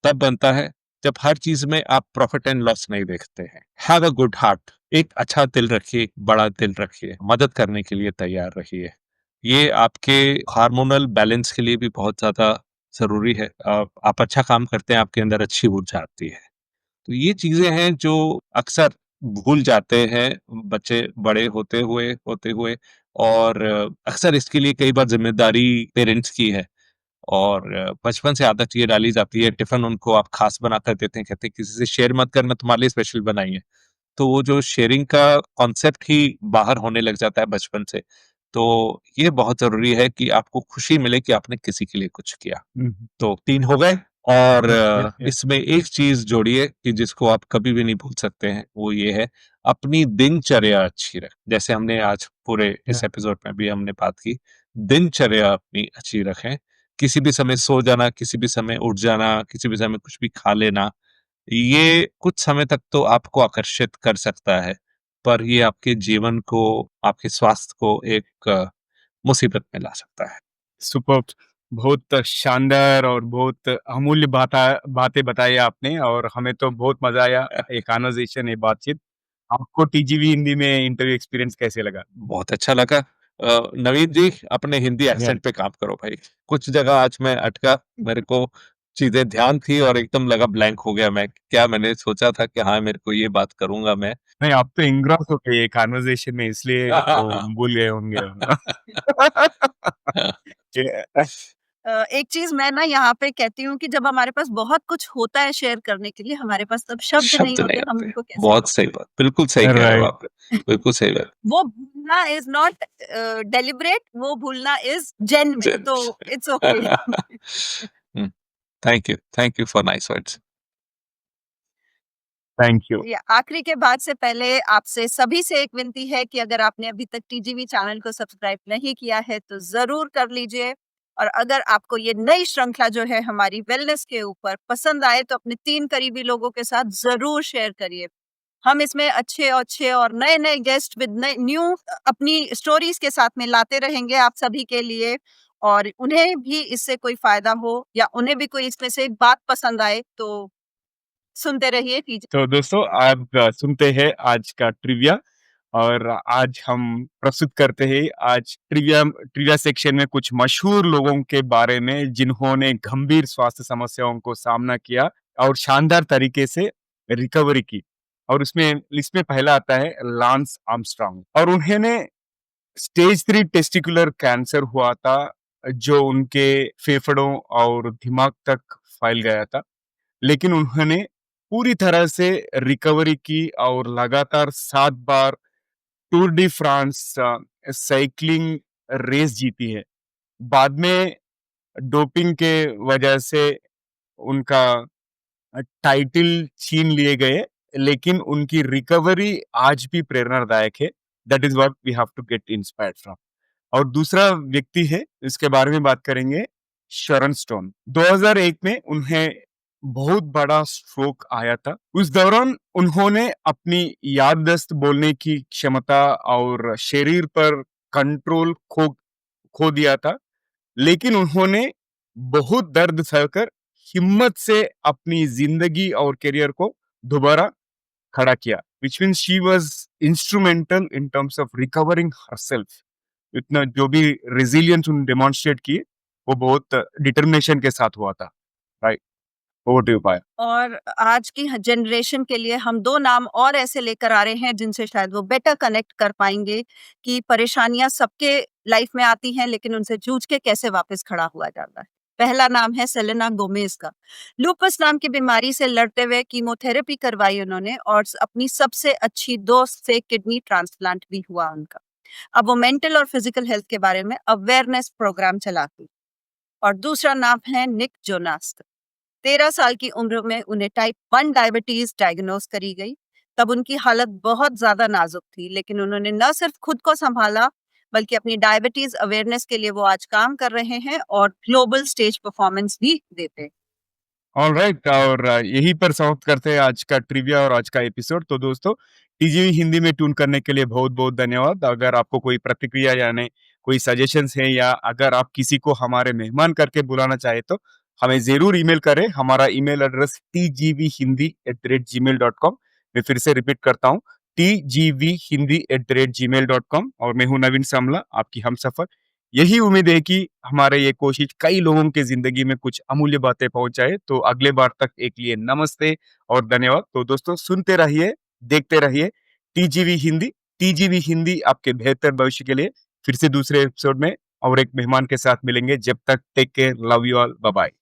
तब बनता है जब हर चीज में आप प्रॉफिट एंड लॉस नहीं देखते हैं। हैव अ गुड हार्ट, एक अच्छा दिल रखिए, एक बड़ा दिल रखिए, मदद करने के लिए तैयार रहिए। ये आपके हार्मोनल बैलेंस के लिए भी बहुत ज्यादा जरूरी है। आप अच्छा काम करते हैं, आपके अंदर अच्छी ऊर्जा आती है। तो ये चीजें हैं जो अक्सर भूल जाते हैं बच्चे बड़े होते हुए और अक्सर इसके लिए कई बार जिम्मेदारी पेरेंट्स की है और बचपन से आदत ये डाली जाती है, टिफिन उनको आप खास बनाकर देते हैं, कहते हैं किसी से शेयर मत करना, तुम्हारे लिए स्पेशल बनाई है। तो वो जो शेयरिंग का कॉन्सेप्ट ही बाहर होने लग जाता है बचपन से। तो ये बहुत जरूरी है कि आपको खुशी मिले कि आपने किसी के लिए कुछ किया। तो 3 हो गए और इसमें एक चीज जोड़िए कि जिसको आप कभी भी नहीं भूल सकते हैं, वो ये है अपनी दिनचर्या अच्छी रखें। जैसे हमने आज पूरे इस एपिसोड में भी हमने बात की, दिनचर्या अपनी अच्छी रखें। किसी भी समय सो जाना, किसी भी समय उठ जाना, किसी भी समय कुछ भी खा लेना, ये कुछ समय तक तो आपको आकर्षित कर सकता है, पर ये आपके जीवन को, आपके स्वास्थ्य को एक मुसीबत में ला सकता है। सुपर्ब! बहुत शानदार और बहुत अमूल्य बातें बताई आपने और हमें तो बहुत मज़ा आया ये कन्वर्सेशन, ये बातचीत। आपको टीजीवी हिंदी में इंटरव्यू एक्सपीरियंस कैसे लगा? बहुत अच्छा लगा। नवीन जी, अपने हिंदी एक्सेंट पे काम करो भाई। कुछ जगह आज मैं अटका, मेरे को चीज़ें ध्यान थी और एकदम लगा ब्लैंक हो गया मैं। क्या मैंने सोचा था कि हाँ, मेरे को ये बात करूँगा मैं। नहीं, आप तो एंग्रॉस हो गए ये कन्वर्सेशन में, इसलिए वो भूल गए होंगे। एक चीज मैं ना यहाँ पे कहती हूँ कि जब हमारे पास बहुत कुछ होता है शेयर करने के लिए, हमारे पास तब शब्द नहीं शब्द नहीं होते, हम आते। उनको कैसे बहुत सही बात, बिल्कुल सही कह रहे हो राइट। आप। बिल्कुल सही बात। वो भूलना इज नॉट डेलिब्रेट, वो भूलना इज जेन्युइन, तो it's okay. Hmm, thank you for nice words. Thank you. ये आखिरी के बाद से पहले आपसे सभी से एक विनती है कि अगर आपने अभी तक टीजीवी चैनल को सब्सक्राइब नहीं किया है तो जरूर कर लीजिए, और अगर आपको ये नई श्रृंखला जो है हमारी वेलनेस के ऊपर पसंद आए तो अपने 3 करीबी लोगों के साथ जरूर शेयर करिए। हम इसमें अच्छे और नए नए गेस्ट विद न्यू अपनी स्टोरीज के साथ में लाते रहेंगे आप सभी के लिए, और उन्हें भी इससे कोई फायदा हो या उन्हें भी कोई इसमें से एक बात पसंद आए तो सुनते रहिए टीजी। तो दोस्तों, आप सुनते हैं आज का ट्रिविया और आज हम प्रस्तुत करते हैं आज ट्रिविया ट्रिविया सेक्शन में कुछ मशहूर लोगों के बारे में जिन्होंने गंभीर स्वास्थ्य समस्याओं को सामना किया और शानदार तरीके से रिकवरी की। और उसमें लिस्ट में पहला आता है लांस आर्मस्ट्रांग, और उन्हें स्टेज 3 टेस्टिकुलर कैंसर हुआ था जो उनके फेफड़ों और दिमाग तक फैल गया था। लेकिन उन्होंने पूरी तरह से रिकवरी की और लगातार 7 बार Tour de France cycling race जीती है। बाद में डोपिंग के वजह से उनका टाइटल छीन लिए गए, लेकिन उनकी रिकवरी आज भी प्रेरणादायक है। That is what we have to get inspired from. और दूसरा व्यक्ति है, इसके बारे में बात करेंगे, शरण स्टोन। 2001 में उन्हें बहुत बड़ा स्ट्रोक आया था। उस दौरान उन्होंने अपनी याददाश्त बोलने की क्षमता और शरीर पर कंट्रोल खो दिया था, लेकिन उन्होंने बहुत दर्द सहकर हिम्मत से अपनी जिंदगी और करियर को दोबारा खड़ा किया, which means she was instrumental in terms of recovering herself. इतना जो भी रेजिलियंस उन्होंने डेमोन्स्ट्रेट किए वो बहुत डिटर्मिनेशन के साथ हुआ था, राइट? ओवर टू यू पायल। और आज की जनरेशन के लिए हम 2 नाम और ऐसे लेकर आ रहे हैं जिनसे शायद वो बेटर कनेक्ट कर पाएंगे कि परेशानियां सबके लाइफ में आती हैं, लेकिन उनसे जूझ के कैसे वापस खड़ा हुआ जाता है। पहला नाम है सेलेना गोमेज का। लूपस नाम की बीमारी से लड़ते हुए कीमोथेरेपी करवाई उन्होंने और अपनी सबसे अच्छी दोस्त से किडनी ट्रांसप्लांट भी हुआ उनका। अब वो मेंटल और फिजिकल हेल्थ के बारे में अवेयरनेस प्रोग्राम चलाती। और दूसरा नाम है निक जोनास। 13 साल की उम्र में उन्हें टाइप 1 डायबिटीज डायग्नोज करी गई। तब उनकी हालत बहुत ज्यादा नाजुक थी, लेकिन उन्होंने न सिर्फ खुद को संभाला बल्कि अपनी डायबिटीज अवेयरनेस के लिए वो आज काम कर रहे हैं और ग्लोबल स्टेज परफॉर्मेंस भी देते हैं। ऑलराइट, और यहीं पर समाप्त करते हैं आज का ट्रिविया और आज का एपिसोड। तो दोस्तों, टीजीवी हिंदी में ट्यून करने के लिए बहुत बहुत धन्यवाद। अगर आपको कोई प्रतिक्रिया यानी कोई सजेशंस है या अगर आप किसी को हमारे मेहमान करके बुलाना चाहे तो हमें जरूर ईमेल करें। हमारा ईमेल एड्रेस tgvhindi@gmail.com। मैं फिर से रिपीट करता हूँ, tgvhindi@gmail.com। और मैं हूँ नवीन सामला, आपकी हमसफर। यही उम्मीद है कि हमारे ये कोशिश कई लोगों के जिंदगी में कुछ अमूल्य बातें पहुंचाए। तो अगले बार तक एक लिए नमस्ते और धन्यवाद। तो दोस्तों, सुनते रहिए, देखते रहिए टीजीवी हिंदी। टीजीवी हिंदी आपके बेहतर भविष्य के लिए। फिर से दूसरे एपिसोड में और एक मेहमान के साथ मिलेंगे। जब तक take care, love you all, bye bye.